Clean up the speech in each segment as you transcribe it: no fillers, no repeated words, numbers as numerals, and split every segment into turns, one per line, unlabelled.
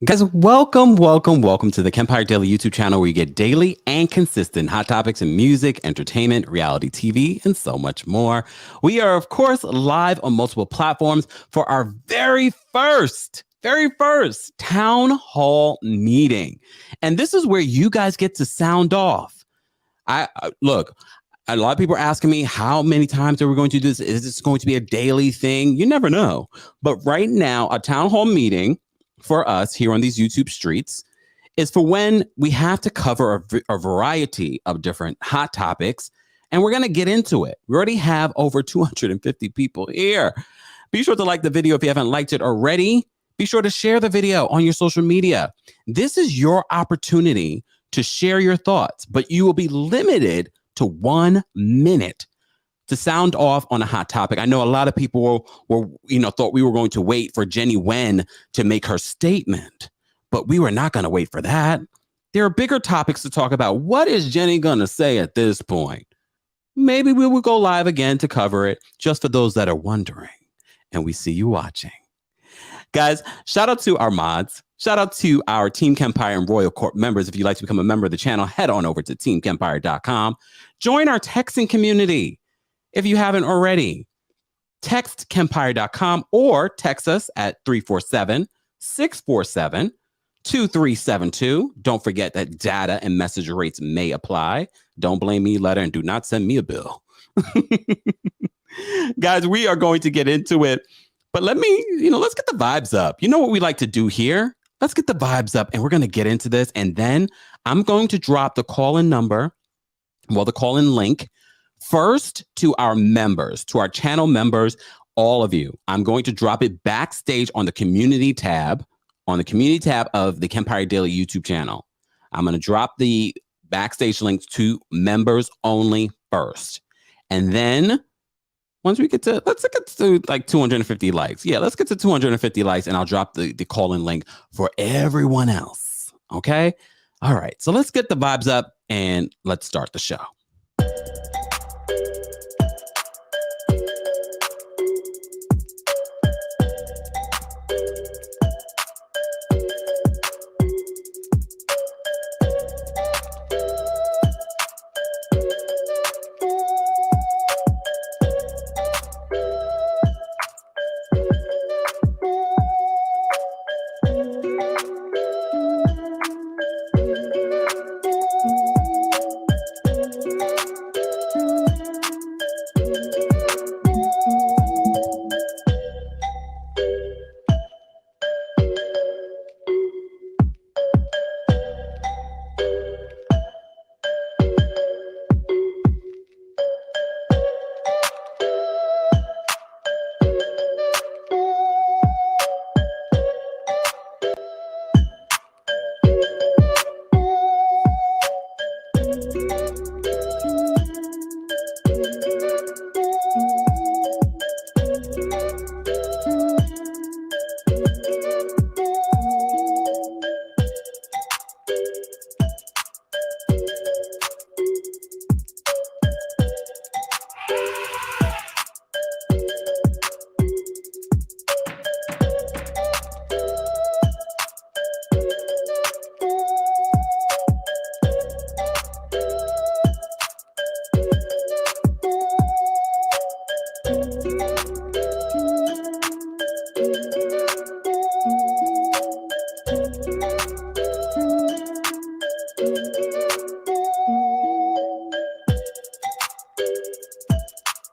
Guys, welcome to the Kempire Daily YouTube channel where you get daily and consistent hot topics in music, entertainment, reality TV, and so much more. We are, of course, live on multiple platforms for our very first town hall meeting. And this is where you guys get to sound off. Look, a lot of people are asking me how many times are we going to do this? Is this going to be a daily thing? You never know. But right now, a town hall meeting for us here on these YouTube streets is for when we have to cover a variety of different hot topics, and we're going to get into it. We already have over 250 people here. Be sure to like the video if you haven't liked it already. Be sure to share the video on your social media. This is your opportunity to share your thoughts, but you will be limited to 1 minute to sound off on a hot topic. I know a lot of people were thought we were going to wait for Jennie Nguyen to make her statement, but we were not going to wait for that. There are bigger topics to talk about. What is Jennie going to say at this point? Maybe we will go live again to cover it, just for those that are wondering. And we see you watching. Guys, shout out to our mods. Shout out to our Team Kempire and Royal Corp members. If you'd like to become a member of the channel, head on over to TheKempire.com. Join our texting community. If you haven't already, text Kempire.com or text us at 347-647-2372. Don't forget that data and message rates may apply. Don't blame me, letter, and do not send me a bill. Guys, we are going to get into it. But let's get the vibes up. You know what we like to do here? Let's get the vibes up, and we're going to get into this. And then I'm going to drop the call-in number, the call-in link, first to our members, to our channel members, all of you. I'm going to drop it backstage on the community tab, of the Kempire Daily YouTube channel. I'm going to drop the backstage links to members only first. And then once we let's get to like 250 likes. Yeah, let's get to 250 likes and I'll drop the call-in link for everyone else. Okay? All right. So let's get the vibes up and let's start the show.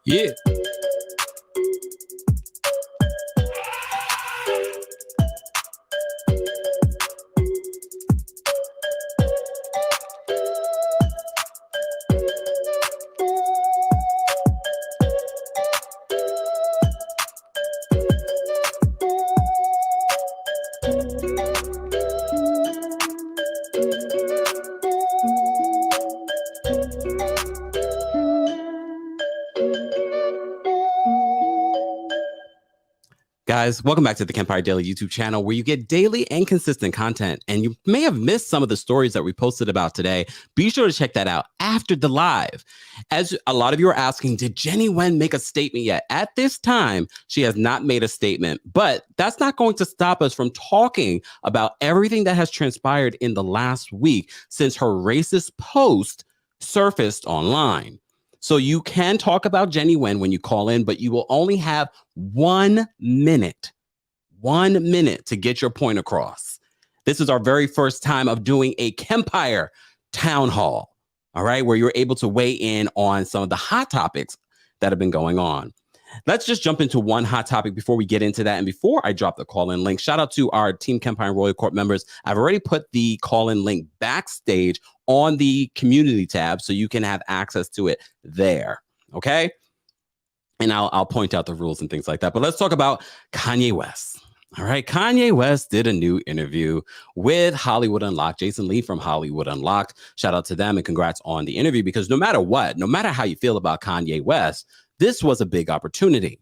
Yeah. guys? Welcome back to the Kempire Daily YouTube channel, where you get daily and consistent content. And you may have missed some of the stories that we posted about today. Be sure to check that out after the live. As a lot of you are asking, did Jennie Nguyen make a statement yet? At this time, she has not made a statement, but that's not going to stop us from talking about everything that has transpired in the last week since her racist post surfaced online. So you can talk about Jennie Nguyen when you call in, but you will only have 1 minute to get your point across. This is our very first time of doing a Kempire town hall, all right, where you're able to weigh in on some of the hot topics that have been going on. Let's just jump into one hot topic before we get into that. And before I drop the call-in link, shout out to our Team Kempire and Royal Court members. I've already put the call-in link backstage on the community tab so you can have access to it there, okay? And I'll point out the rules and things like that. But let's talk about Kanye West. All right, Kanye West did a new interview with Hollywood Unlocked, Jason Lee from Hollywood Unlocked. Shout out to them and congrats on the interview, because no matter what, no matter how you feel about Kanye West, this was a big opportunity.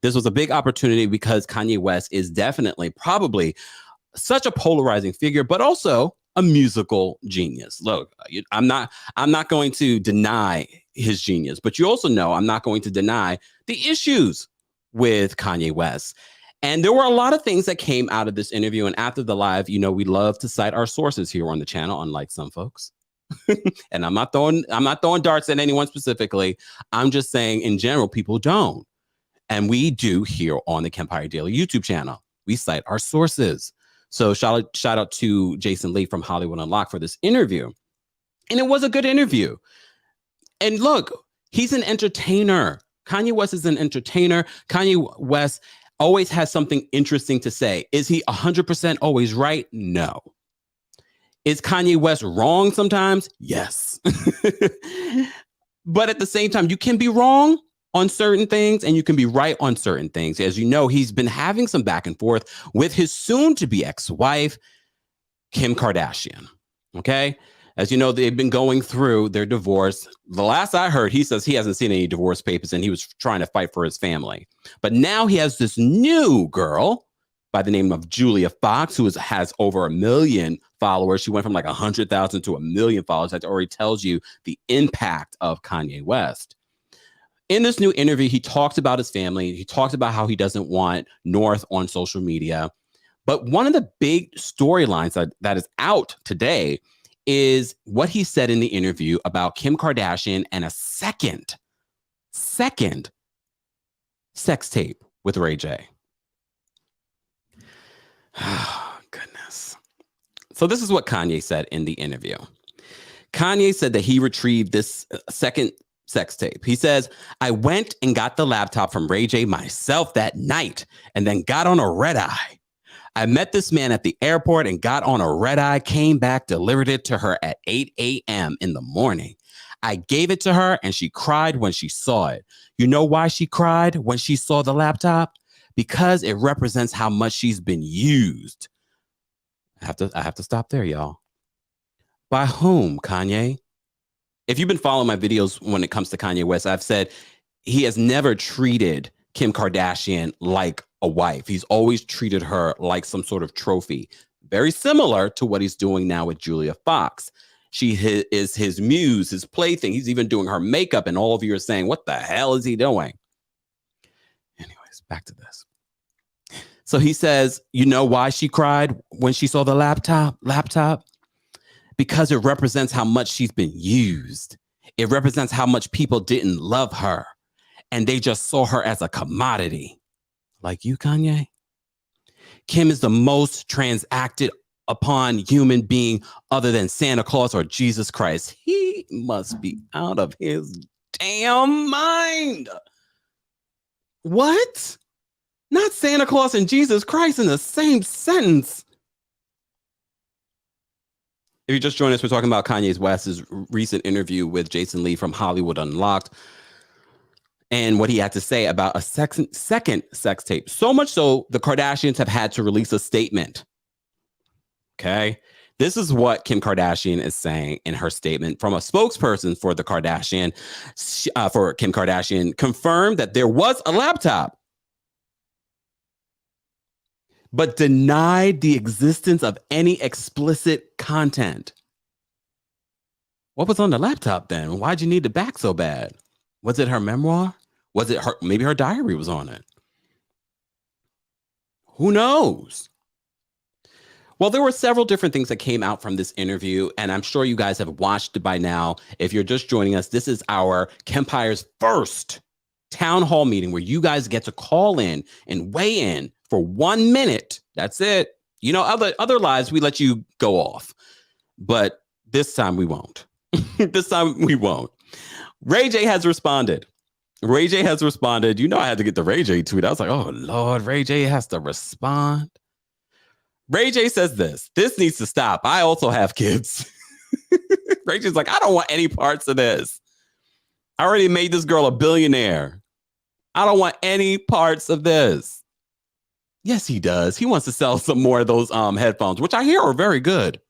This was a big opportunity because Kanye West is definitely probably such a polarizing figure, but also a musical genius. Look, I'm not going to deny his genius, but you also know I'm not going to deny the issues with Kanye West. And there were a lot of things that came out of this interview. And after the live, you know, we love to cite our sources here on the channel, unlike some folks. And I'm not throwing darts at anyone specifically. I'm just saying in general, people don't. And we do here on the Kempire Daily YouTube channel. We cite our sources. So shout out to Jason Lee from Hollywood Unlocked for this interview. And it was a good interview. And look, he's an entertainer. Kanye West is an entertainer. Kanye West always has something interesting to say. Is he 100% always right? No. Is Kanye West wrong sometimes? Yes. But at the same time, you can be wrong on certain things and you can be right on certain things. As you know, he's been having some back and forth with his soon-to-be ex-wife, Kim Kardashian. Okay? As you know, they've been going through their divorce. The last I heard, he says he hasn't seen any divorce papers and he was trying to fight for his family. But now he has this new girl by the name of Julia Fox, who has over 1 million followers. She went from like 100,000 to 1 million followers. That already tells you the impact of Kanye West. In this new interview, he talked about his family. He talked about how he doesn't want North on social media. But one of the big storylines that is out today is what he said in the interview about Kim Kardashian and a second sex tape with Ray J. Oh, goodness. So this is what Kanye said in the interview. Kanye said that he retrieved this second sex tape. He says, I went and got the laptop from Ray J myself that night and then got on a red eye. I met this man at the airport and got on a red eye, came back, delivered it to her at 8 a.m. in the morning. I gave it to her and she cried when she saw it. You know why she cried when she saw the laptop? Because it represents how much she's been used. I have to stop there, y'all. By whom, Kanye? If you've been following my videos when it comes to Kanye West, I've said he has never treated Kim Kardashian like a wife. He's always treated her like some sort of trophy. Very similar to what he's doing now with Julia Fox. She is his muse, his plaything. He's even doing her makeup, and all of you are saying, what the hell is he doing? Anyways, back to this. So he says, you know why she cried when she saw the laptop? Because it represents how much she's been used. It represents how much people didn't love her. And they just saw her as a commodity. Like you, Kanye? Kim is the most transacted upon human being other than Santa Claus or Jesus Christ. He must be out of his damn mind. What? Not Santa Claus and Jesus Christ in the same sentence. If you just joined us, we're talking about Kanye West's recent interview with Jason Lee from Hollywood Unlocked and what he had to say about a second sex tape. So much so, the Kardashians have had to release a statement. Okay? This is what Kim Kardashian is saying in her statement from a spokesperson for the Kardashian, for Kim Kardashian, confirmed that there was a laptop. but denied the existence of any explicit content. What was on the laptop then? Why'd you need it back so bad? Was it her memoir? Was it her? Maybe her diary was on it. Who knows? Well, there were several different things that came out from this interview, and I'm sure you guys have watched it by now. If you're just joining us, this is our Kempire's first town hall meeting where you guys get to call in and weigh in for 1 minute. That's it. You know, other lives, we let you go off, but this time we won't. This time we won't. Ray J has responded. Ray J has responded. You know, I had to get the Ray J tweet. I was like, oh, Lord, Ray J has to respond. Ray J says this needs to stop. I also have kids. Ray J's like, I don't want any parts of this. I already made this girl a billionaire. I don't want any parts of this. Yes, he does. He wants to sell some more of those headphones, which I hear are very good.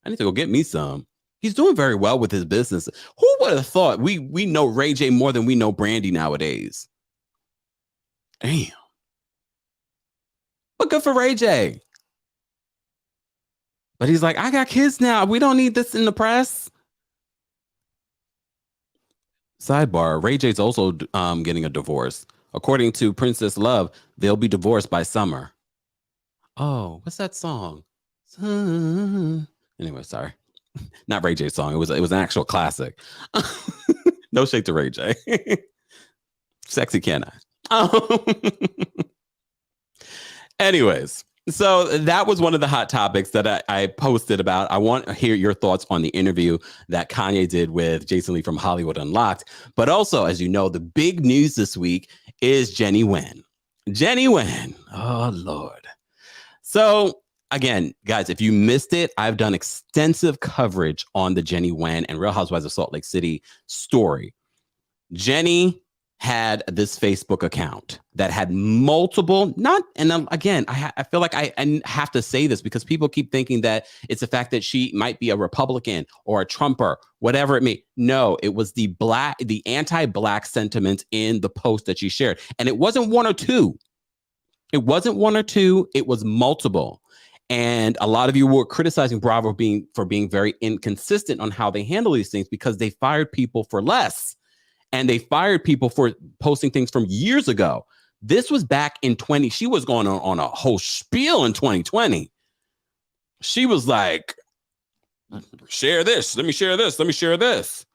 I need to go get me some. He's doing very well with his business. Who would have thought we know Ray J more than we know Brandy nowadays? Damn. But good for Ray J. But he's like, I got kids now. We don't need this in the press. Sidebar, Ray J's also getting a divorce. According to Princess Love, they'll be divorced by summer. Oh, what's that song? Anyway, sorry. Not Ray J's song. It was an actual classic. No shade to Ray J. Sexy can I? Anyways. So that was one of the hot topics that I posted about. I want to hear your thoughts on the interview that Kanye did with Jason Lee from Hollywood Unlocked. But also, as you know, the big news this week is Jennie Nguyen. Jennie Nguyen. Oh, Lord. So again, guys, if you missed it, I've done extensive coverage on the Jennie Nguyen and Real Housewives of Salt Lake City story. Jennie had this Facebook account that had multiple, again, I feel like I have to say this because people keep thinking that it's the fact that she might be a Republican or a Trumper, whatever it may. No, it was the anti-Black sentiment in the post that she shared. And it wasn't one or two. It wasn't one or two. It was multiple. And a lot of you were criticizing Bravo for being very inconsistent on how they handle these things because they fired people for less. And they fired people for posting things from years ago. This was back in 20. She was going on a whole spiel in 2020. She was like, share this. Let me share this. Let me share this.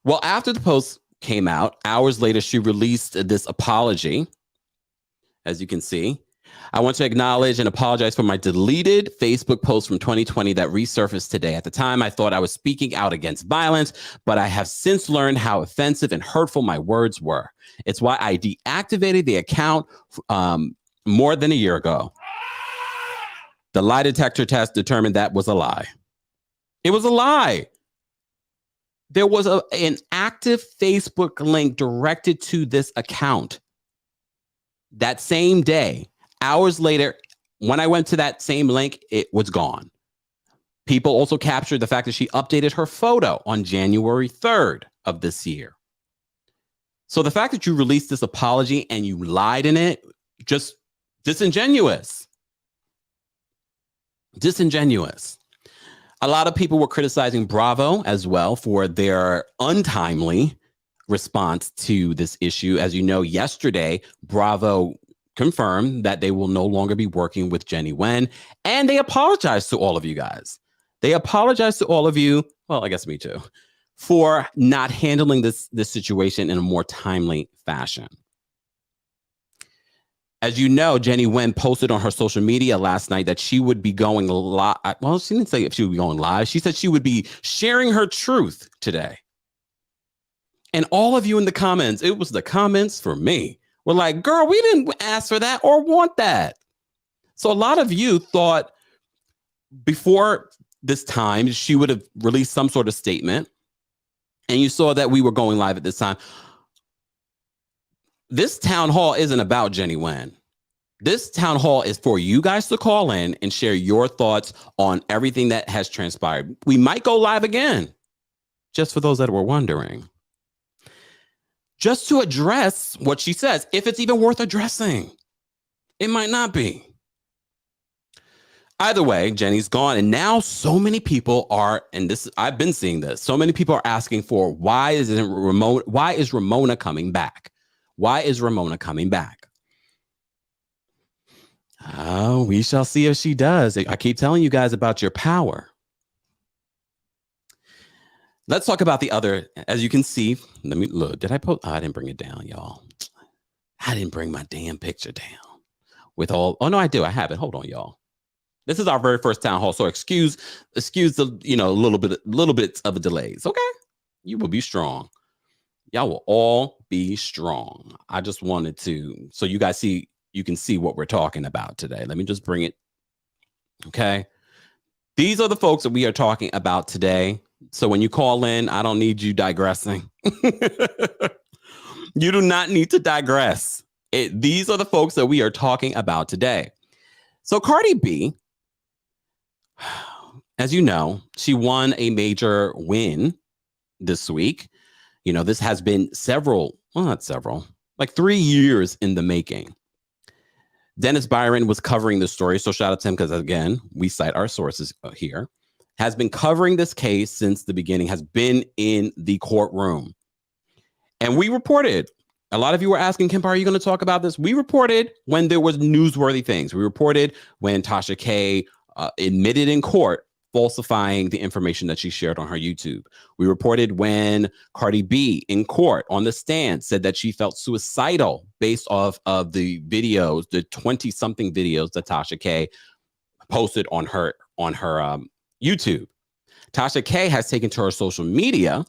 Well, after the post came out, hours later, she released this apology. As you can see, I want to acknowledge and apologize for my deleted Facebook post from 2020 that resurfaced today. At the time, I thought I was speaking out against violence, but I have since learned how offensive and hurtful my words were. It's why I deactivated the account more than a year ago. The lie detector test determined that was a lie. It was a lie. There was an active Facebook link directed to this account that same day. Hours later, when I went to that same link, it was gone. People also captured the fact that she updated her photo on January 3rd of this year. So the fact that you released this apology and you lied in it, just disingenuous. Disingenuous. A lot of people were criticizing Bravo as well for their untimely response to this issue. As you know, yesterday, Bravo confirmed that they will no longer be working with Jennie Nguyen, and they apologized to all of you guys. They apologized to all of you, well, I guess me too, for not handling this situation in a more timely fashion. As you know, Jennie Nguyen posted on her social media last night that she would be going live. Well, she didn't say if she would be going live. She said she would be sharing her truth today. And all of you in the comments, it was the comments for me. We're like, girl, we didn't ask for that or want that. So a lot of you thought before this time, she would have released some sort of statement. And you saw that we were going live at this time. This town hall isn't about Jennie Nguyen. This town hall is for you guys to call in and share your thoughts on everything that has transpired. We might go live again, just for those that were wondering. Just to address what she says, if it's even worth addressing. It might not be. Either way, Jennie's gone. And now so many people are, and this, I've been seeing this, so many people are asking for why is Ramona coming back? Why is Ramona coming back? Oh, we shall see if she does. I keep telling you guys about your power. Let's talk about the other, as you can see, let me look. Did I post? Oh, I didn't bring it down, y'all. I didn't bring my damn picture down with all, oh no, I do. I have it. Hold on, y'all. This is our very first town hall, so excuse the little bits of a delays. Okay, you will be strong. Y'all will all be strong. I just wanted to, so you guys you can see what we're talking about today. Let me just bring it. Okay, these are the folks that we are talking about today. So when you call in, I don't need you digressing. You do not need to digress. These are the folks that we are talking about today. So Cardi B, as you know, she won a major win this week. You know, this has been like 3 years in the making. Dennis Byron was covering the story. So shout out to him because, again, we cite our sources here. Has been covering this case since the beginning, has been in the courtroom. And we reported, a lot of you were asking, Kempire, are you going to talk about this? We reported when there was newsworthy things. We reported when Tasha K admitted in court falsifying the information that she shared on her YouTube. We reported when Cardi B in court on the stand said that she felt suicidal based off of the videos, the 20-something videos that Tasha K posted on her YouTube. Tasha K has taken to her social media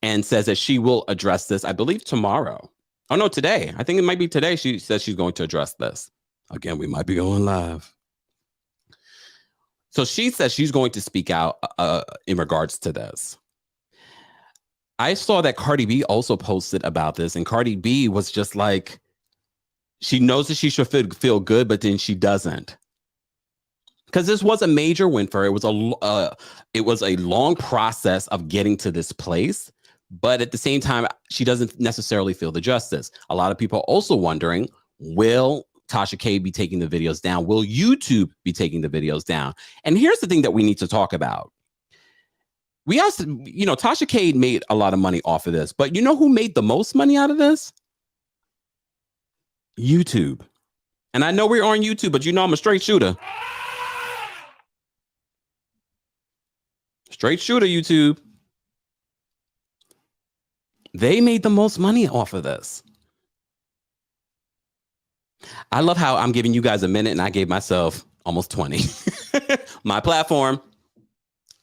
and says that she will address this, I believe, tomorrow. Oh, no, today. I think it might be today. She says she's going to address this. Again, we might be going live. So she says she's going to speak out in regards to this. I saw that Cardi B also posted about this, and Cardi B was just like, she knows that she should feel good, but then she doesn't. Because this was a major win for her. It was a long process of getting to this place, but at the same time, she doesn't necessarily feel the justice. A lot of people are also wondering, will Tasha K be taking the videos down? Will YouTube be taking the videos down? And here's the thing that we need to talk about. We asked, Tasha K made a lot of money off of this, but you know who made the most money out of this? YouTube. And I know we're on YouTube, but I'm a straight shooter. Straight shooter, YouTube. They made the most money off of this. I love how I'm giving you guys a minute and I gave myself almost 20. My platform.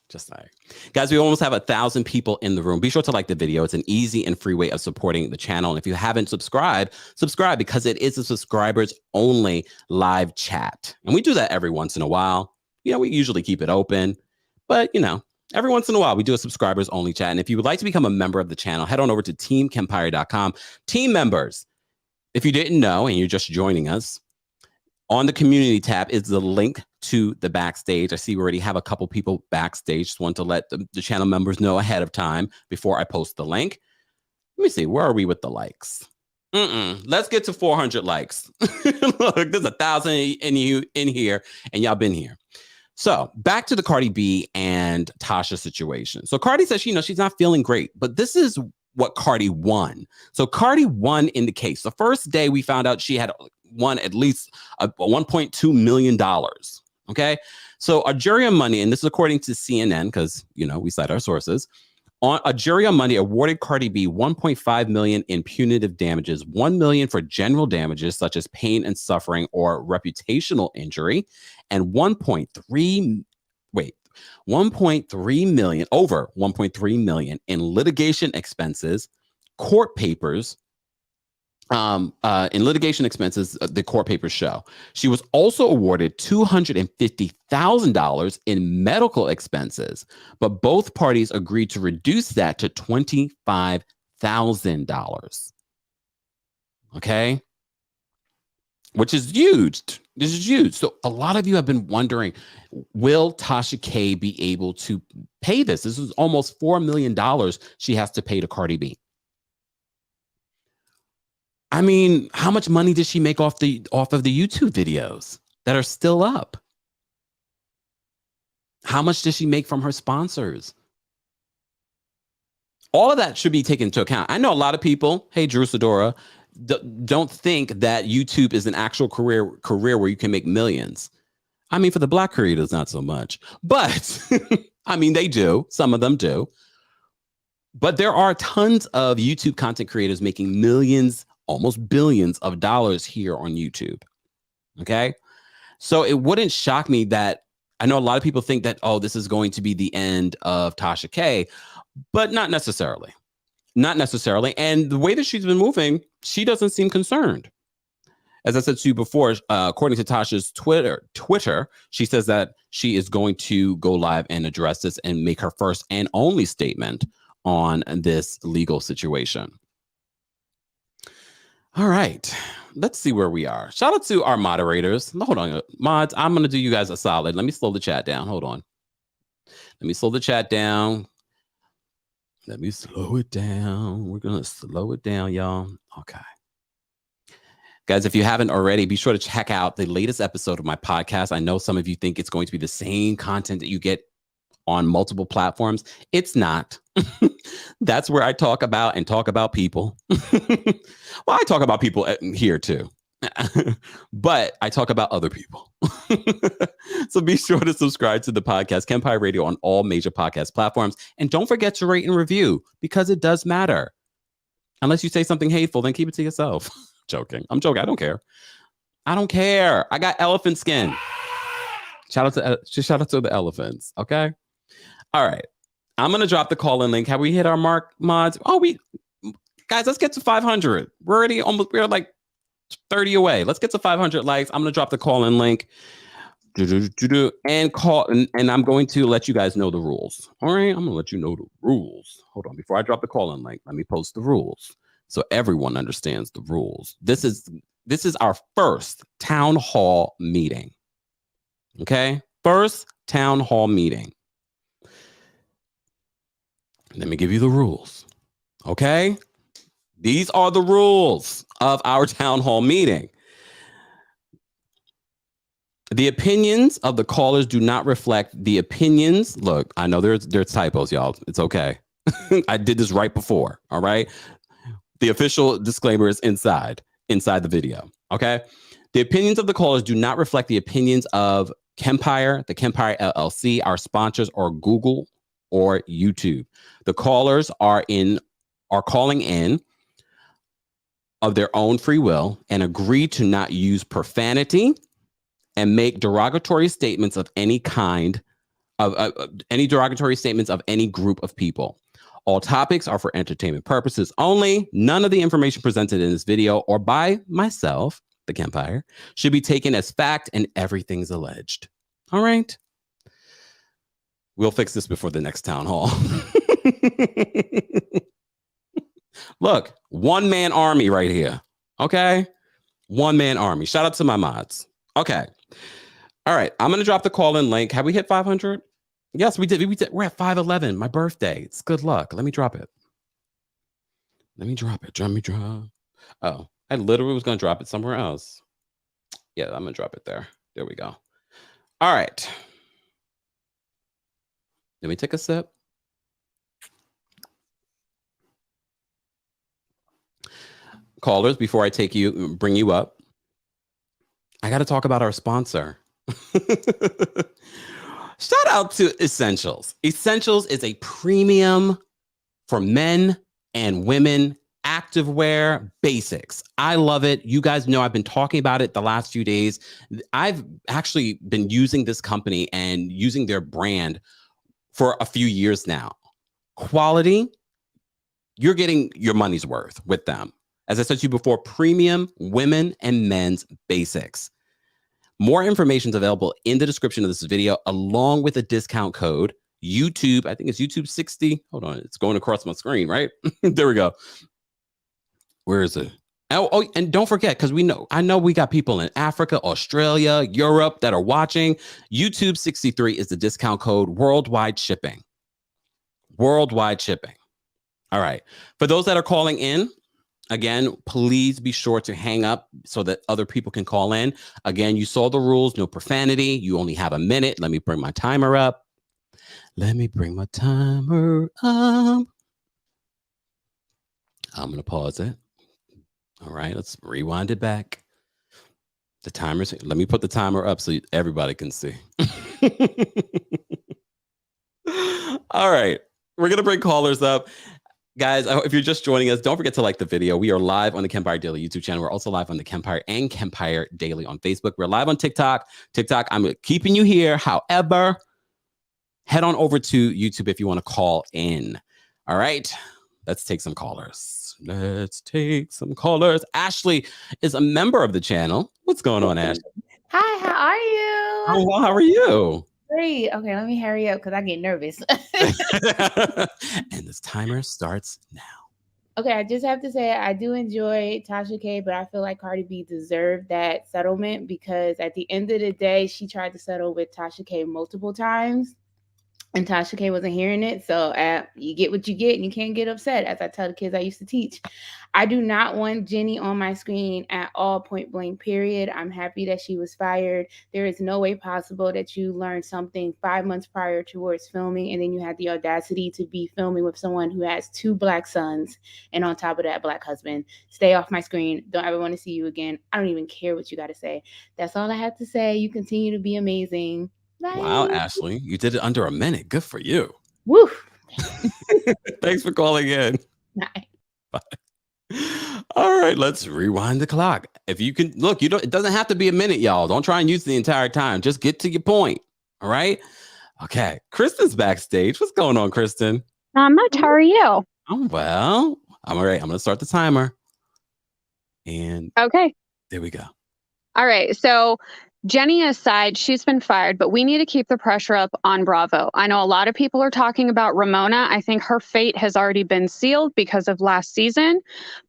Just like, guys, we almost have 1,000 people in the room. Be sure to like the video. It's an easy and free way of supporting the channel. And if you haven't subscribed, subscribe because it is a subscribers only live chat. And we do that every once in a while. We usually keep it open, but every once in a while we do a subscribers only chat. And if you would like to become a member of the channel, head on over to TheKempire.com. Team members, if you didn't know and you're just joining us, on the community tab is the link to the backstage. I see we already have a couple people backstage. Just want to let the channel members know ahead of time before I post the link. Let me see. Where are we with the likes? Let's get to 400 likes. Look, there's 1,000 in here, and y'all been here. So back to the Cardi B and Tasha situation. So Cardi says, she's not feeling great, but this is what Cardi won. So Cardi won in the case. The first day we found out she had won at least $1.2 million. Okay. So a jury on Monday, and this is according to CNN, because, we cite our sources, on a jury on Monday awarded Cardi B $1.5 million in punitive damages, $1 million for general damages such as pain and suffering or reputational injury, and over $1.3 million in litigation expenses, court papers. In litigation expenses, the court papers show. She was also awarded $250,000 in medical expenses, but both parties agreed to reduce that to $25,000. Okay? Which is huge. This is huge. So a lot of you have been wondering, will Tasha K be able to pay this? This is almost $4 million she has to pay to Cardi B. I mean, how much money did she make off of the YouTube videos that are still up? How much does she make from her sponsors? All of that should be taken into account. I know a lot of people, hey, Drew Sidora, don't think that YouTube is an actual career where you can make millions. I mean, for the Black creators, not so much. But I mean, they do. Some of them do. But there are tons of YouTube content creators making millions, almost billions of dollars here on YouTube. Okay. So it wouldn't shock me that I know a lot of people think that, oh, this is going to be the end of Tasha K, but not necessarily. Not necessarily. And the way that she's been moving, she doesn't seem concerned. As I said to you before, according to Tasha's Twitter, she says that she is going to go live and address this and make her first and only statement on this legal situation. All right, let's see where we are. Shout out to our moderators. Hold on, mods. I'm going to do you guys a solid. Let me slow the chat down. Hold on. Let me slow the chat down. Let me slow it down. We're going to slow it down, y'all. Okay. Guys, if you haven't already, be sure to check out the latest episode of my podcast. I know some of you think it's going to be the same content that you get on multiple platforms. It's not. That's where I talk about people. Well, I talk about people here too. But I talk about other people. So be sure to subscribe to the podcast, Kempire Radio, on all major podcast platforms. And don't forget to rate and review, because it does matter. Unless you say something hateful, then keep it to yourself. Joking. I'm joking. I don't care. I don't care. I got elephant skin. Shout out to the elephants. Okay. All right. I'm going to drop the call-in link. Have we hit our mark, mods? Oh, guys, let's get to 500. We're like 30 away. Let's get to 500 likes. I'm going to drop the call-in link and call. And I'm going to let you guys know the rules. All right. I'm going to let you know the rules. Hold on. Before I drop the call-in link, let me post the rules so everyone understands the rules. This is our first town hall meeting. Okay. First town hall meeting. Let me give you the rules. Okay. These are the rules of our town hall meeting. The opinions of the callers do not reflect the opinions. Look, I know there's typos, y'all. It's okay. I did this right before. All right. The official disclaimer is inside the video. Okay. The opinions of the callers do not reflect the opinions of Kempire, TheKempire LLC, our sponsors, or Google or YouTube. The callers are calling in of their own free will and agree to not use profanity and make derogatory statements of any kind of any derogatory statements of any group of people. All topics are for entertainment purposes only. None of the information presented in this video or by myself, the Kempire, should be taken as fact, and everything's alleged. All right. We'll fix this before the next town hall. Look, one-man army right here. Okay. One-man army. Shout out to my mods. Okay. All right. I'm going to drop the call-in link. Have we hit 500? Yes, we did. We're at 511. My birthday. It's good luck. Let me drop it. Let me drop it. Oh, I literally was going to drop it somewhere else. Yeah, I'm going to drop it there. There we go. All right. Let me take a sip. Callers, before I bring you up, I got to talk about our sponsor. Shout out to Essentials. Essentials is a premium for men and women activewear basics. I love it. You guys know I've been talking about it the last few days. I've actually been using this company and using their brand for a few years now. Quality, you're getting your money's worth with them. As I said to you before, premium women and men's basics. More information is available in the description of this video, along with a discount code. YouTube, I think it's YouTube 60. Hold on, it's going across my screen, right? There we go. Where is it? Oh, and don't forget, because I know we got people in Africa, Australia, Europe that are watching. YouTube 63 is the discount code. Worldwide shipping. Worldwide shipping. All right. For those that are calling in, Again, please be sure to hang up so that other people can call in. Again, you saw the rules, no profanity. You only have a minute. Let me bring my timer up. I'm going to pause it. All right, let's rewind it back. The timer's, let me put the timer up so everybody can see. All right, we're going to bring callers up. Guys, if you're just joining us, don't forget to like the video. We are live on the Kempire Daily YouTube channel. We're also live on the Kempire and Kempire Daily on Facebook. We're live on TikTok. I'm keeping you here. However, head on over to YouTube if you want to call in. All right, let's take some callers. Ashley is a member of the channel. What's going on, Ashley?
Hi, how are you?
Oh, well, how are you?
Great. Okay, let me hurry up because I get nervous.
And this timer starts now.
Okay, I just have to say I do enjoy Tasha K, but I feel like Cardi B deserved that settlement because at the end of the day, she tried to settle with Tasha K multiple times. And Tasha K wasn't hearing it. So you get what you get and you can't get upset, as I tell the kids I used to teach. I do not want Jennie on my screen at all, point blank, period. I'm happy that she was fired. There is no way possible that you learned something 5 months prior towards filming and then you had the audacity to be filming with someone who has 2 Black sons and on top of that, Black husband. Stay off my screen. Don't ever want to see you again. I don't even care what you got to say. That's all I have to say. You continue to be amazing. Bye.
Wow, Ashley, you did it under a minute. Good for you.
Woo.
Thanks for calling in.
Bye.
Bye. All right, let's rewind the clock. If you can look, it doesn't have to be a minute, y'all. Don't try and use the entire time. Just get to your point. All right. Okay. Kristen's backstage. What's going on, Kristen?
Not much. How are you?
Oh, well, I'm all right. I'm going to start the timer. And
okay.
There we go.
All right. So Jennie aside, she's been fired, but we need to keep the pressure up on Bravo. I know a lot of people are talking about Ramona. I think her fate has already been sealed because of last season.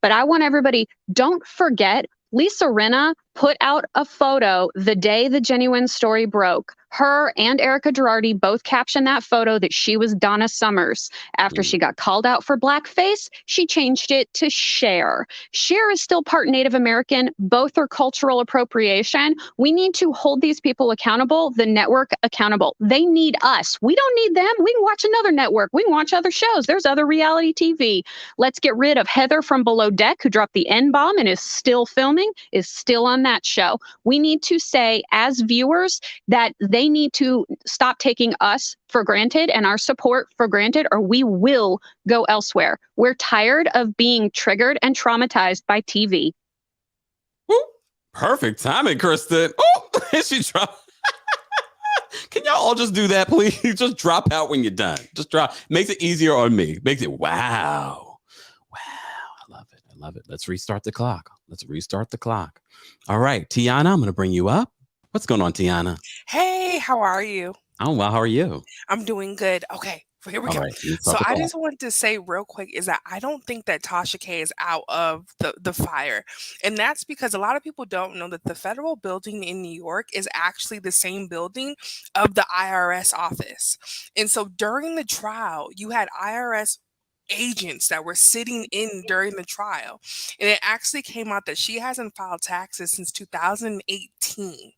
But I want everybody, don't forget, Lisa Rinna put out a photo the day the Jennie Nguyen story broke. Her and Erica Girardi both captioned that photo that she was Donna Summers. After she got called out for blackface, she changed it to Cher. Cher is still part Native American. Both are cultural appropriation. We need to hold these people accountable, the network accountable. They need us. We don't need them. We can watch another network. We can watch other shows. There's other reality TV. Let's get rid of Heather from Below Deck, who dropped the N-bomb and is still filming, is still on that show. We need to say, as viewers, that they need to stop taking us for granted and our support for granted, or we will go elsewhere. We're tired of being triggered and traumatized by TV.
Ooh, perfect timing, Kristen. Oh, she dropped. Can y'all all just do that, please? Just drop out when you're done. Just drop. Makes it easier on me. Makes it wow. I love it. I love it. Let's restart the clock. All right, Tiana, I'm going to bring you up. What's going on, Tiana?
Hey, how are you?
Oh, well, how are you?
I'm doing good. Okay, here we go.
Right,
so I just wanted to say real quick is that I don't think that Tasha K is out of the fire. And that's because a lot of people don't know that the federal building in New York is actually the same building of the IRS office. And so during the trial, you had IRS agents that were sitting in during the trial. And it actually came out that she hasn't filed taxes since 2018.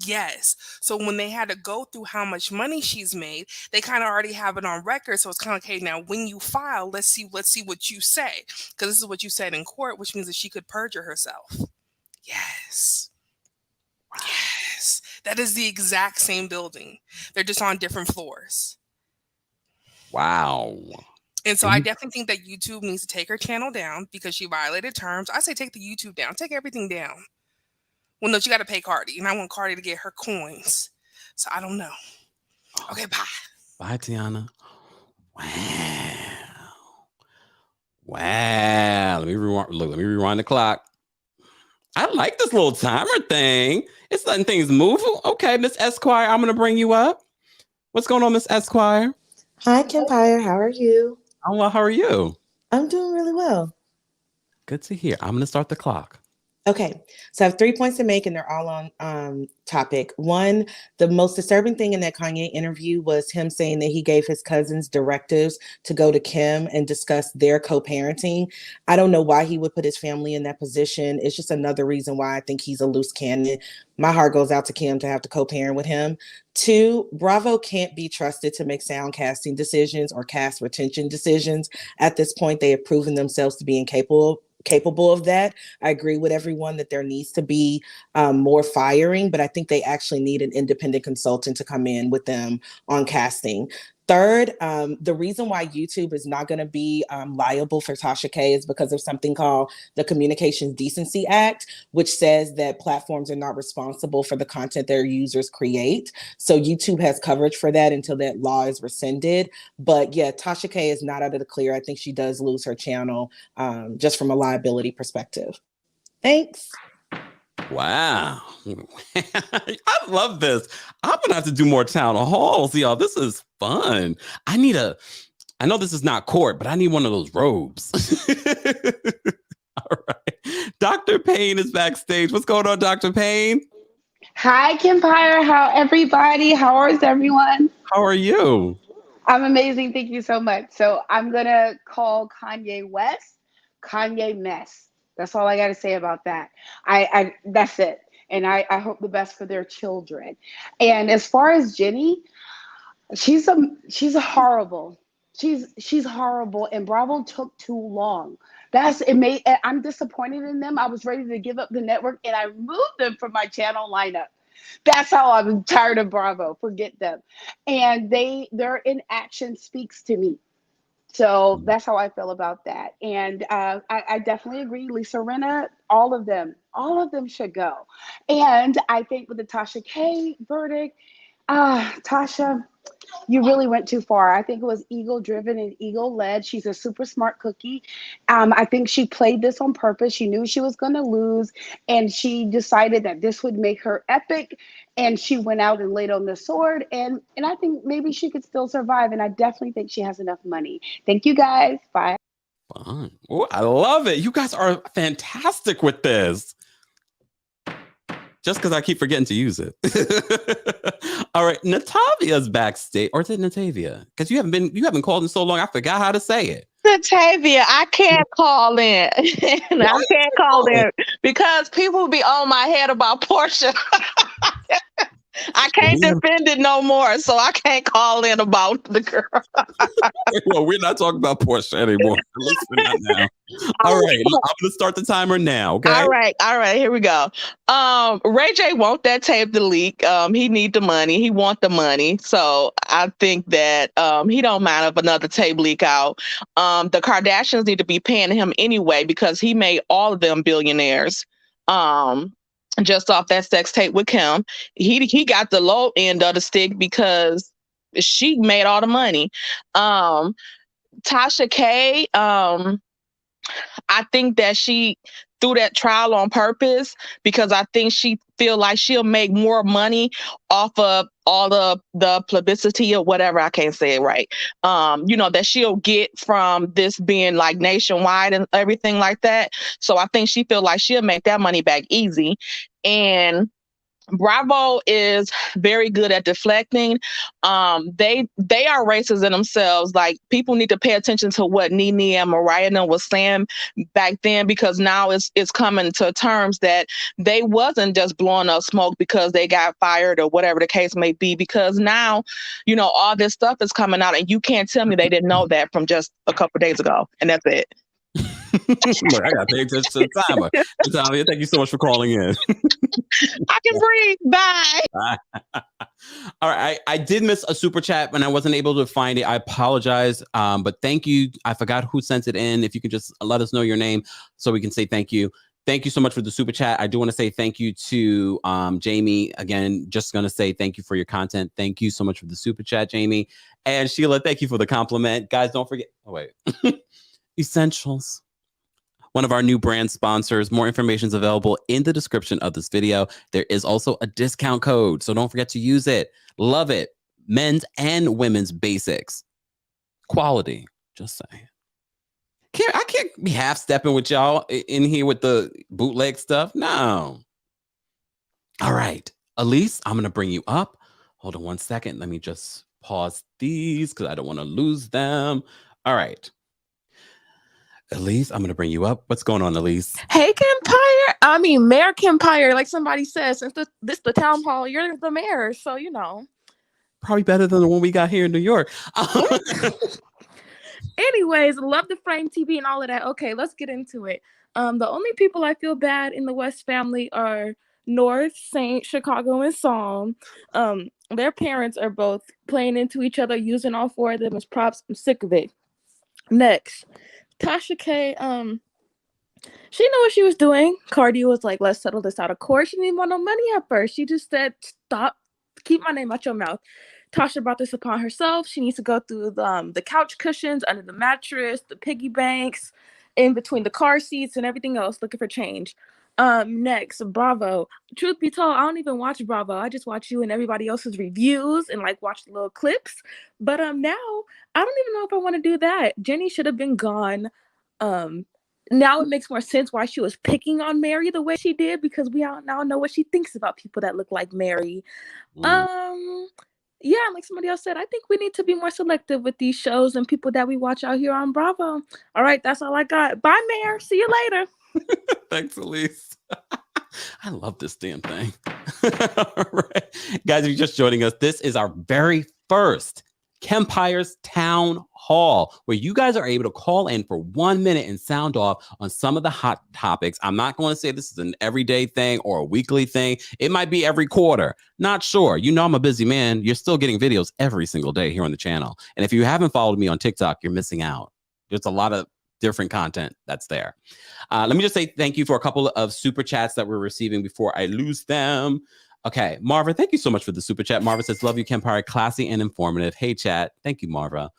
Yes. So when they had to go through how much money she's made, they kind of already have it on record. So it's kind of, okay, now when you file, let's see what you say. Because this is what you said in court, which means that she could perjure herself. Yes. Wow. Yes. That is the exact same building. They're just on different floors.
Wow.
And so I definitely think that YouTube needs to take her channel down because she violated terms. I say take the YouTube down. Take everything down. Well, no, you got to pay Cardi, and I want Cardi to get her coins. So I don't know. Okay, bye.
Bye, Tiana. Wow. Let me rewind the clock. I like this little timer thing. It's letting things move. Okay, Miss Esquire, I'm going to bring you up. What's going on, Miss Esquire?
Hi, Kempire. How are you?
Oh, well, how are you?
I'm doing really well.
Good to hear. I'm going to start the clock.
Okay, so I have 3 points to make, and they're all on topic. One, the most disturbing thing in that Kanye interview was him saying that he gave his cousins directives to go to Kim and discuss their co-parenting. I don't know why he would put his family in that position. It's just another reason why I think he's a loose cannon. My heart goes out to Kim to have to co-parent with him. Two, Bravo can't be trusted to make sound casting decisions or cast retention decisions. At this point, they have proven themselves to be incapable of that. I agree with everyone that there needs to be more firing, but I think they actually need an independent consultant to come in with them on casting. Third, the reason why YouTube is not going to be liable for Tasha K is because of something called the Communications Decency Act, which says that platforms are not responsible for the content their users create. So YouTube has coverage for that until that law is rescinded. But yeah, Tasha K is not out of the clear. I think she does lose her channel just from a liability perspective. Thanks.
Wow. I love this. I'm going to have to do more town halls, y'all. This is fun. I know this is not court, but I need one of those robes. All right. Dr. Payne is backstage. What's going on, Dr. Payne?
Hi, Kempire. How everybody? How is everyone?
How are you?
I'm amazing. Thank you so much. So I'm going to call Kanye West Kanye Mess. That's all I got to say about that. I that's it. And I hope the best for their children. And as far as Jennie, she's horrible. She's horrible. And Bravo took too long. I'm disappointed in them. I was ready to give up the network and I removed them from my channel lineup. That's how I'm tired of Bravo. Forget them. And their inaction speaks to me. So that's how I feel about that. And I definitely agree. Lisa Rinna, all of them should go. And I think with the Tasha K verdict, Tasha, you really went too far. I think it was ego-driven and ego-led. She's a super smart cookie. I think she played this on purpose. She knew she was going to lose, and she decided that this would make her epic, and she went out and laid on the sword, and I think maybe she could still survive, and I definitely think she has enough money. Thank you, guys. Bye.
Fun. Oh, I love it. You guys are fantastic with this. Just because I keep forgetting to use it. All right, Natavia's backstage, or is it Natavia? Because you haven't called in so long. I forgot how to say it.
Natavia, I can't call in. I can't call in because people be on my head about Portia. I can't defend it no more, so I can't call in about the girl.
Well, we're not talking about Portia anymore. At least we're not now. All right, I'm going to start the timer now, okay?
All right, here we go. Ray J want that tape to leak. He need the money. He want the money. So I think that he don't mind if another tape leak out. The Kardashians need to be paying him anyway because he made all of them billionaires. Just off that sex tape with Kim. He got the low end of the stick because she made all the money. Tasha K, I think that she threw that trial on purpose because I think she feel like she'll make more money off of all the publicity or whatever, I can't say it right, that she'll get from this being like nationwide and everything like that. So I think she feel like she'll make that money back easy. And Bravo is very good at deflecting. They are racist in themselves. Like, people need to pay attention to what Nene and Mariah was saying back then, because now it's coming to terms that they wasn't just blowing up smoke because they got fired or whatever the case may be. Because now, all this stuff is coming out, and you can't tell me they didn't know that from just a couple of days ago. And that's it.
Look, I got to pay attention to the timer. Natalia, thank you so much for calling in.
I can breathe. Bye.
All right. I did miss a super chat and I wasn't able to find it. I apologize. But thank you. I forgot who sent it in. If you could just let us know your name so we can say thank you. Thank you so much for the super chat. I do want to say thank you to Jamie. Again, just going to say thank you for your content. Thank you so much for the super chat, Jamie. And Sheila, thank you for the compliment. Guys, don't forget. Oh, wait. Essentials. One of our new brand sponsors. More information is available in the description of this video. There is also a discount code, so don't forget to use it. Love it. Men's and women's basics. Quality. Just saying. I can't be half stepping with y'all in here with the bootleg stuff. No. All right, Elise, I'm gonna bring you up. Hold on 1 second. Let me just pause these because I don't want to lose them. All right. Elise, I'm gonna bring you up. What's going on, Elise?
Hey, Kempire. I mean, Mayor Kempire, like somebody says, since this the town hall, you're the mayor, so you know.
Probably better than the one we got here in New York.
Anyways, love the Frame TV and all of that. Okay, let's get into it. The only people I feel bad in the West family are North, Saint, Chicago, and Psalm. Their parents are both playing into each other, using all four of them as props. I'm sick of it. Next, Tasha K. She knew what she was doing. Cardi was like, let's settle this out of court. She didn't even want no money at first. She just said, stop, keep my name out your mouth. Tasha brought this upon herself. She needs to go through the couch cushions, under the mattress, the piggy banks, in between the car seats and everything else, looking for change. Next, Bravo. Truth be told, I don't even watch Bravo. I just watch you and everybody else's reviews and like watch the little clips. But now I don't even know if I want to do that. Jennie should have been gone. Now it makes more sense why she was picking on Mary the way she did, because we all now know what she thinks about people that look like Mary. Yeah, like somebody else said, I think we need to be more selective with these shows and people that we watch out here on Bravo. All right, that's all I got. Bye, Mayor. See you later.
Thanks, Elise. I love this damn thing. All right. Guys, if you're just joining us, this is our very first Kempire's Town Hall, where you guys are able to call in for 1 minute and sound off on some of the hot topics. I'm not going to say this is an everyday thing or a weekly thing. It might be every quarter. Not sure. You know I'm a busy man. You're still getting videos every single day here on the channel. And if you haven't followed me on TikTok, you're missing out. There's a lot of different content that's there. Let me just say thank you for a couple of super chats that we're receiving before I lose them. Okay, Marva, thank you so much for the super chat. Marva says, love you, Kempire, classy and informative. Hey, chat. Thank you, Marva.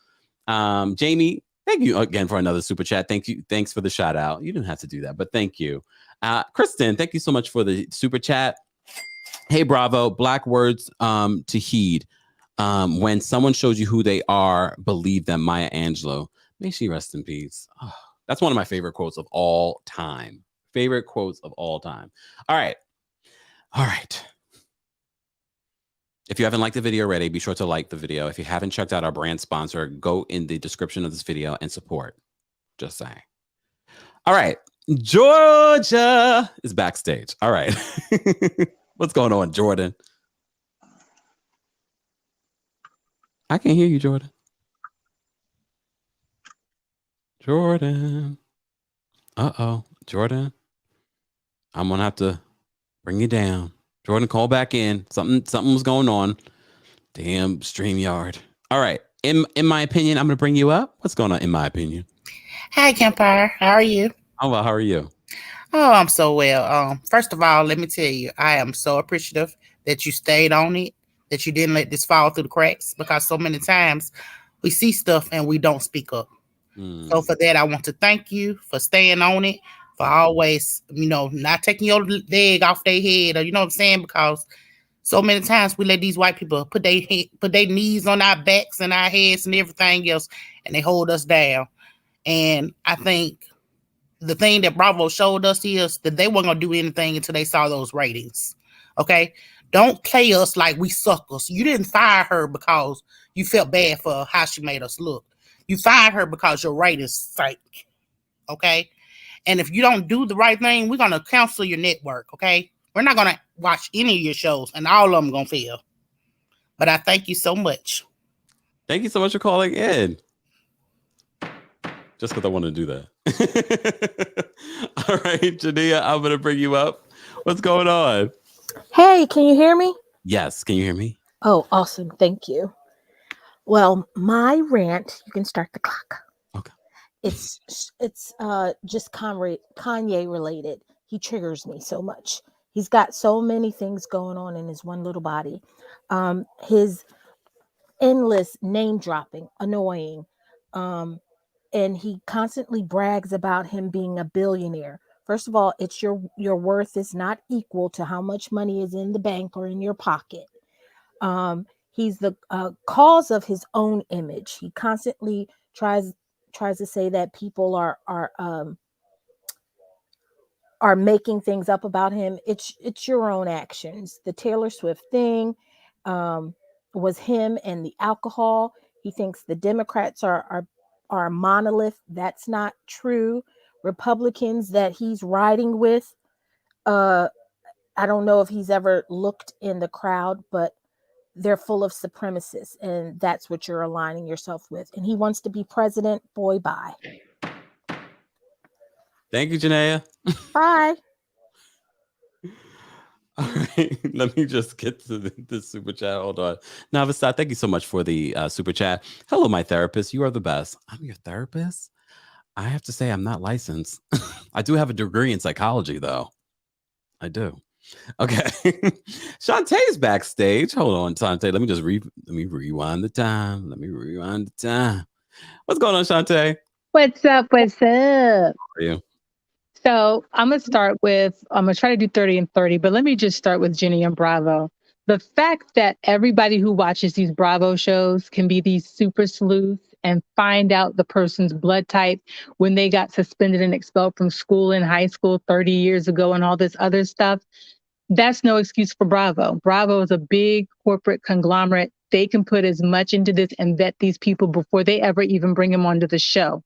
Jamie, thank you again for another super chat. Thank you. Thanks for the shout out. You didn't have to do that, but thank you. Kristen, thank you so much for the super chat. Hey, Bravo, black words to heed. When someone shows you who they are, believe them. Maya Angelou. May she rest in peace. Oh, that's one of my favorite quotes of all time. Favorite quotes of all time. All right. All right. If you haven't liked the video already, be sure to like the video. If you haven't checked out our brand sponsor, go in the description of this video and support. Just saying. All right. Georgia is backstage. All right. What's going on, Jordan? I can't hear you, Jordan. Jordan. Uh-oh. Jordan. I'm going to have to bring you down. Jordan, call back in. Something was going on. Damn StreamYard. All right. In my opinion, I'm going to bring you up. What's going on in my opinion?
Hi, Kempire. How are you?
Oh, well, how are you?
Oh, I'm so well. First of all, let me tell you, I am so appreciative that you stayed on it, that you didn't let this fall through the cracks, because so many times we see stuff and we don't speak up. So for that, I want to thank you for staying on it, for always, not taking your leg off their head, or you know what I'm saying? Because so many times we let these white people put their knees on our backs and our heads and everything else, and they hold us down. And I think the thing that Bravo showed us is that they weren't going to do anything until they saw those ratings. Okay? Don't play us like we suckers. You didn't fire her because you felt bad for how she made us look. You fired her because your ratings sank. Okay? And if you don't do the right thing, we're going to cancel your network. Okay? We're not going to watch any of your shows, and all of them going to fail. But I thank you so much.
Thank you so much for calling in. Just because I want to do that. All right, Jania, I'm going to bring you up. What's going on?
Hey, can you hear me?
Yes. Can you hear me?
Oh, awesome. Thank you. Well, my rant, you can start the clock.
Okay.
It's just Kanye related. He triggers me so much. He's got so many things going on in his one little body. His endless name dropping, annoying. And he constantly brags about him being a billionaire. First of all, it's your worth is not equal to how much money is in the bank or in your pocket. He's the cause of his own image. He constantly tries tries to say that people are making things up about him. It's your own actions. The Taylor Swift thing was him and the alcohol. He thinks the Democrats are a monolith. That's not true. Republicans that he's riding with, I don't know if he's ever looked in the crowd, but they're full of supremacists, and that's what you're aligning yourself with. And he wants to be president. Boy, bye.
Thank you, Janaea.
Bye.
All right, let me just get to the super chat. Hold on. Navasat, thank you so much for the super chat. Hello, my therapist. You are the best. I'm your therapist? I have to say I'm not licensed. I do have a degree in psychology, though. I do. Okay. Shantae's backstage. Hold on, Shantae. Let me rewind the time. What's going on, Shantae?
What's up?
How are you?
So I'm going to try to do 30 and 30, but let me just start with Jenny and Bravo. The fact that everybody who watches these Bravo shows can be these super sleuths and find out the person's blood type when they got suspended and expelled from school in high school 30 years ago and all this other stuff, that's no excuse for Bravo. Bravo is a big corporate conglomerate. They can put as much into this and vet these people before they ever even bring them onto the show.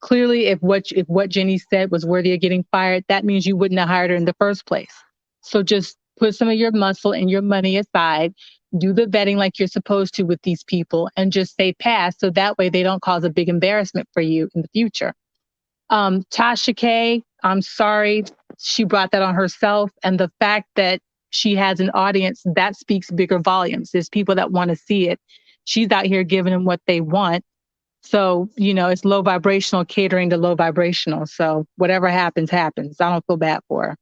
Clearly, if what Jenny said was worthy of getting fired, that means you wouldn't have hired her in the first place. So just put some of your muscle and your money aside, do the vetting like you're supposed to with these people, and just say pass, so that way they don't cause a big embarrassment for you in the future. Tasha K, I'm sorry, she brought that on herself, and the fact that she has an audience, that speaks bigger volumes. There's people that want to see it. She's out here giving them what they want. So, it's low vibrational catering to low vibrational. So whatever happens, happens. I don't feel bad for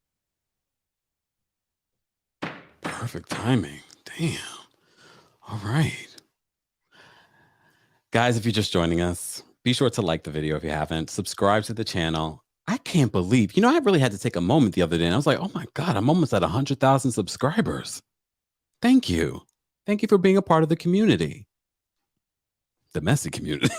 her.
Perfect timing. Damn. All right. Guys, if you're just joining us, be sure to like the video if you haven't. Subscribe to the channel. I can't believe, I really had to take a moment the other day and I was like, oh my God, I'm almost at 100,000 subscribers. Thank you. Thank you for being a part of the community. The messy community.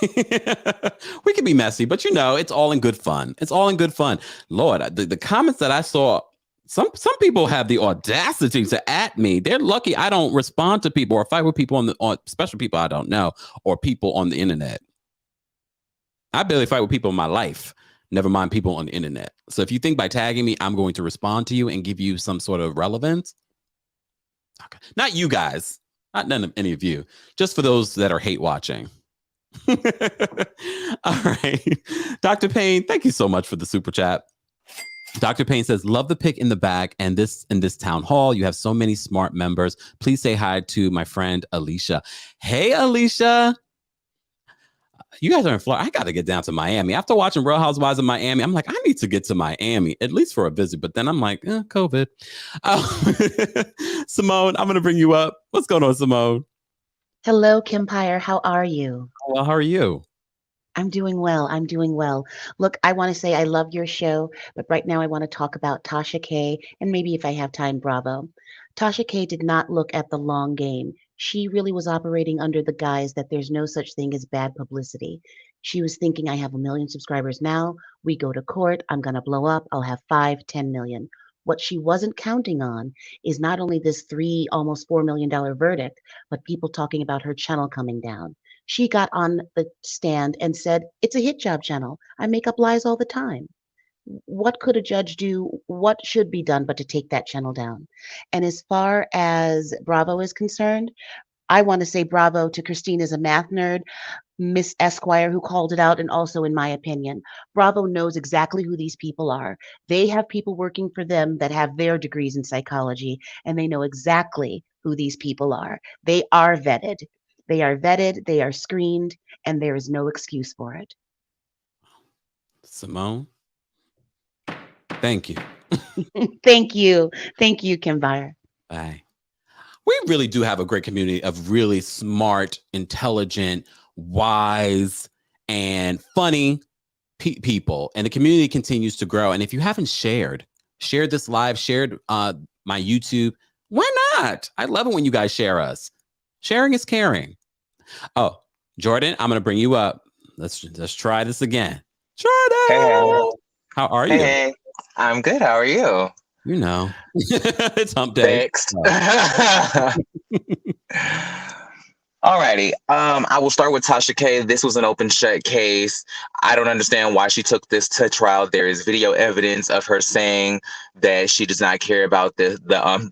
We can be messy, but it's all in good fun. It's all in good fun. Lord, the comments that I saw, some people have the audacity to at me. They're lucky I don't respond to people or fight with people on special people I don't know, or people on the internet. I barely fight with people in my life. Never mind people on the internet. So if you think by tagging me, I'm going to respond to you and give you some sort of relevance. Okay. Not you guys. Not any of you. Just for those that are hate watching. All right. Dr. Payne, thank you so much for the super chat. Dr. Payne says, love the pick in the back and in this town hall. You have so many smart members. Please say hi to my friend Alicia. Hey, Alicia. You guys are in Florida. I got to get down to Miami. After watching Real Housewives of Miami, I'm like, I need to get to Miami, at least for a visit. But then I'm like, COVID. Simone, I'm going to bring you up. What's going on, Simone?
Hello, Kempire. How are you?
Well, how are you?
I'm doing well. Look, I want to say I love your show, but right now I want to talk about Tasha K, and maybe if I have time, Bravo. Tasha K did not look at the long game. She really was operating under the guise that there's no such thing as bad publicity. She was thinking, I have 1 million subscribers now. We go to court. I'm going to blow up. I'll have 5, 10 million. What she wasn't counting on is not only this almost $4 million verdict, but people talking about her channel coming down. She got on the stand and said, it's a hit job channel. I make up lies all the time. What could a judge do? What should be done but to take that channel down? And as far as Bravo is concerned, I want to say bravo to Christine as a math nerd, Miss Esquire, who called it out, and also, in my opinion, Bravo knows exactly who these people are. They have people working for them that have their degrees in psychology, and they know exactly who these people are. They are vetted. They are screened, and there is no excuse for it.
Simone, thank you.
Thank you, Kempire.
Bye. We really do have a great community of really smart, intelligent, wise, and funny people. And the community continues to grow. And if you haven't shared this live, shared my YouTube, why not? I love it when you guys share us. Sharing is caring. Oh, Jordan, I'm going to bring you up. Let's try this again. Jordan,
Hey,
how are you?
hey, I'm good. How are you?
You know, it's hump day.
Fixed. Alrighty. I will start with Tasha K. This was an open shut case. I don't understand why she took this to trial. There is video evidence of her saying that she does not care about the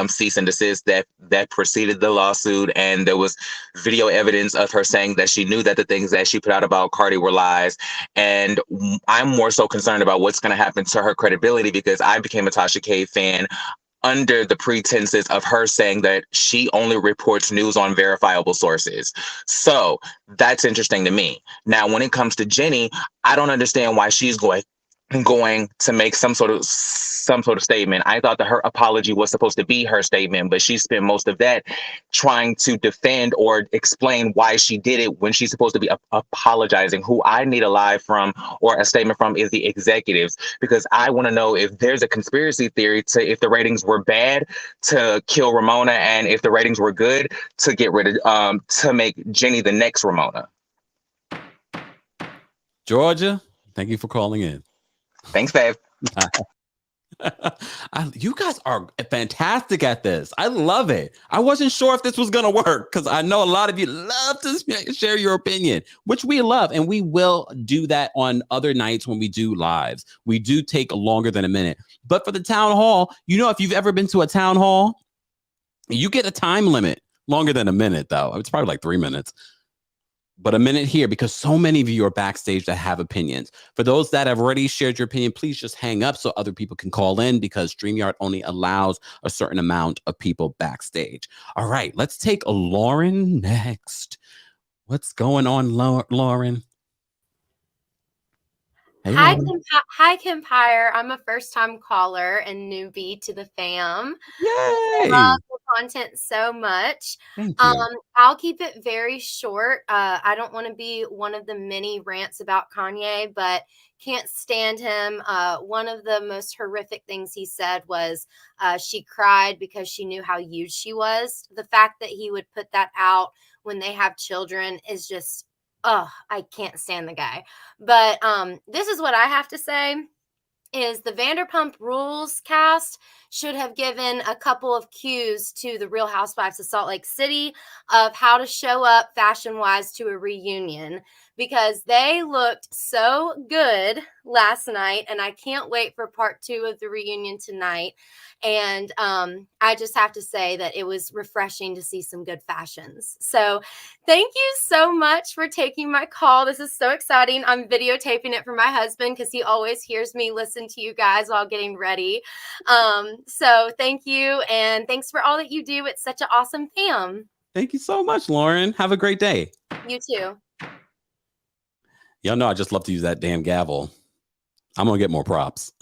cease and desist that preceded the lawsuit, and there was video evidence of her saying that she knew that the things that she put out about Cardi were lies. And I'm more so concerned about what's going to happen to her credibility, because I became a Tasha K fan under the pretenses of her saying that she only reports news on verifiable sources. So that's interesting to me. Now, when it comes to Jennie, I don't understand why she's going to make some sort of statement. I thought that her apology was supposed to be her statement, but she spent most of that trying to defend or explain why she did it when she's supposed to be apologizing. Who I need a lie from or a statement from is the executives, because I want to know if there's a conspiracy theory to, if the ratings were bad, to kill Ramona, and if the ratings were good, to get rid of to make Jennie the next Ramona.
Georgia, thank you for calling in.
Thanks, babe.
You guys are fantastic at this. I love it. I wasn't sure if this was going to work, because I know a lot of you love to share your opinion, which we love. And we will do that on other nights when we do lives. We do take longer than a minute. But for the town hall, if you've ever been to a town hall, you get a time limit. Longer than a minute, though. It's probably like 3 minutes. But a minute here, because so many of you are backstage that have opinions. For those that have already shared your opinion, please just hang up so other people can call in, because StreamYard only allows a certain amount of people backstage. All right, let's take Lauren next. What's going on, Lauren? Hey,
Hi,
Lauren.
Hi, Kempire. I'm a first-time caller and newbie to the fam.
Yay!
I love the content so much.
Thank you.
I'll keep it very short. I don't want to be one of the many rants about Kanye, but can't stand him. One of the most horrific things he said was she cried because she knew how huge she was. The fact that he would put that out when they have children is just, I can't stand the guy. But this is what I have to say is the Vanderpump Rules cast should have given a couple of cues to the Real Housewives of Salt Lake City of how to show up fashion-wise to a reunion, because they looked so good last night, and I can't wait for part 2 of the reunion tonight. And I just have to say that it was refreshing to see some good fashions. So thank you so much for taking my call. This is so exciting. I'm videotaping it for my husband because he always hears me listen to you guys while getting ready. So thank you. And thanks for all that you do. It's such an awesome fam.
Thank you so much, Lauren. Have a great day.
You too.
Y'all know I just love to use that damn gavel. I'm going to get more props.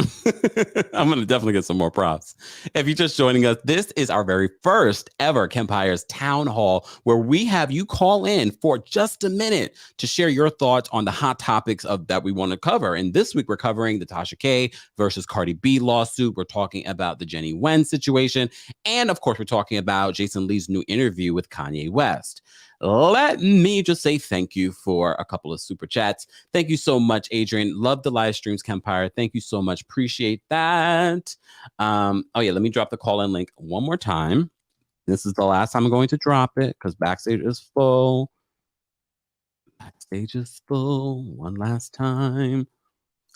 I'm going to definitely get some more props. If you're just joining us, this is our very first ever Kempire's Town Hall, where we have you call in for just a minute to share your thoughts on the hot topics that we want to cover. And this week, we're covering the Tasha K versus Cardi B lawsuit. We're talking about the Jennie Nguyen situation. And of course, we're talking about Jason Lee's new interview with Kanye West. Let me just say thank you for a couple of super chats. Thank you so much, Adrian. Love the live streams, Kempire. Thank you so much. Appreciate that. Let me drop the call-in link one more time. This is the last time I'm going to drop it because backstage is full. Backstage is full. One last time.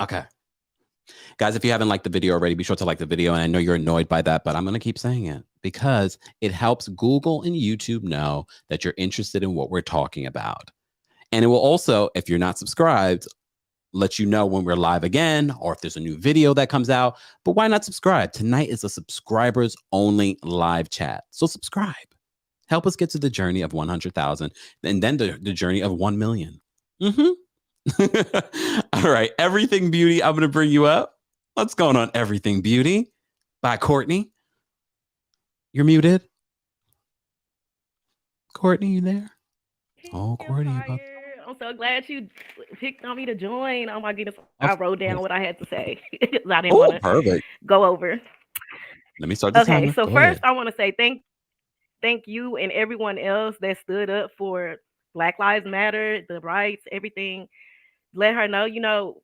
Okay. Guys, if you haven't liked the video already, be sure to like the video. And I know you're annoyed by that, but I'm going to keep saying it because it helps Google and YouTube know that you're interested in what we're talking about. And it will also, if you're not subscribed, let you know when we're live again or if there's a new video that comes out. But why not subscribe? Tonight is a subscribers only live chat. So subscribe. Help us get to the journey of 100,000 and then the journey of 1 million. All right. Everything Beauty. I'm going to bring you up. What's going on, Everything Beauty? By Courtney. You're muted. Courtney, you there? Oh, Courtney.
I'm so glad you picked on me to join. Oh my goodness. I wrote down what I had to say. I didn't want to go over.
Let me start the timer.
So first I want to say thank you and everyone else that stood up for Black Lives Matter, the rights, everything. Let her know,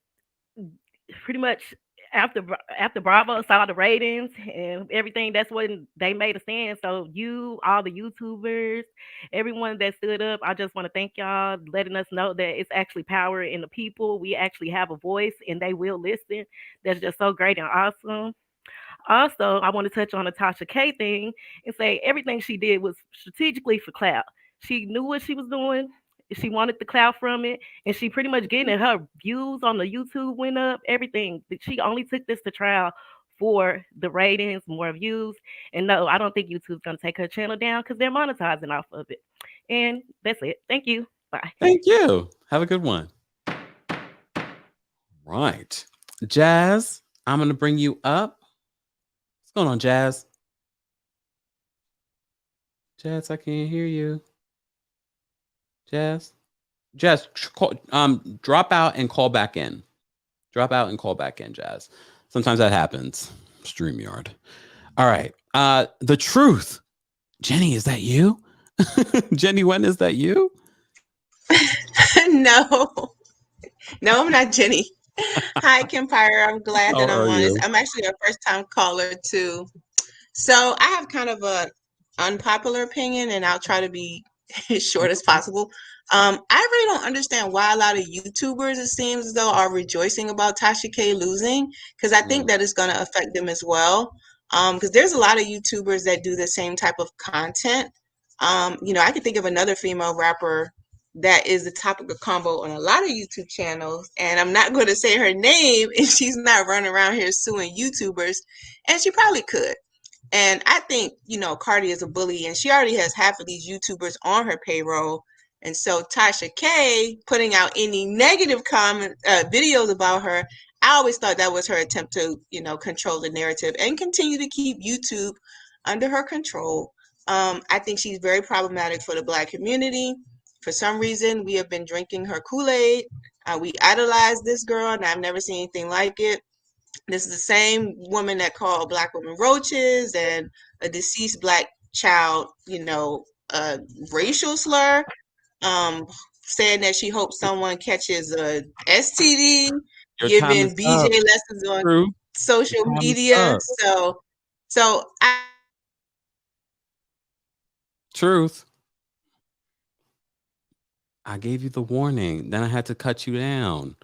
pretty much after Bravo saw the ratings and everything, that's when they made a stand. So all the YouTubers, everyone that stood up, I just want to thank y'all, letting us know that it's actually power in the people. We actually have a voice and they will listen. That's just so great and awesome. Also, I want to touch on the Tasha K thing and say everything she did was strategically for clout. She knew what she was doing. She wanted the clout from it, and she pretty much getting it. Her views on the YouTube went up, everything. She only took this to trial for the ratings, more views. And no, I don't think YouTube's going to take her channel down because they're monetizing off of it. And that's it. Thank you. Bye.
Thank you. Have a good one. Right. Jazz, I'm going to bring you up. What's going on, Jazz? Jazz, I can't hear you. Jazz, drop out and call back in. Drop out and call back in, Jazz. Sometimes that happens. StreamYard. All right. The truth. Jennie, is that you? Jennie Nguyen, is that you?
No, I'm not Jennie. Hi, Kempire. I'm glad that I'm on this. I'm actually a first-time caller too. So I have kind of an unpopular opinion, and I'll try to be as short as possible. I really don't understand why a lot of YouTubers, it seems as though, are rejoicing about Tasha K losing, because I think that it's going to affect them as well. Because there's a lot of YouTubers that do the same type of content. I can think of another female rapper that is the topic of combo on a lot of YouTube channels, and I'm not going to say her name, and she's not running around here suing YouTubers, and she probably could. And I think, Cardi is a bully, and she already has half of these YouTubers on her payroll. And so Tasha K putting out any negative videos about her, I always thought that was her attempt to, control the narrative and continue to keep YouTube under her control. I think she's very problematic for the Black community. For some reason, we have been drinking her Kool-Aid. We idolize this girl, and I've never seen anything like it. This is the same woman that called Black women roaches and a deceased Black child, a racial slur, saying that she hopes someone catches a STD, giving BJ lessons on social media. So
Truth. I gave you the warning. Then I had to cut you down.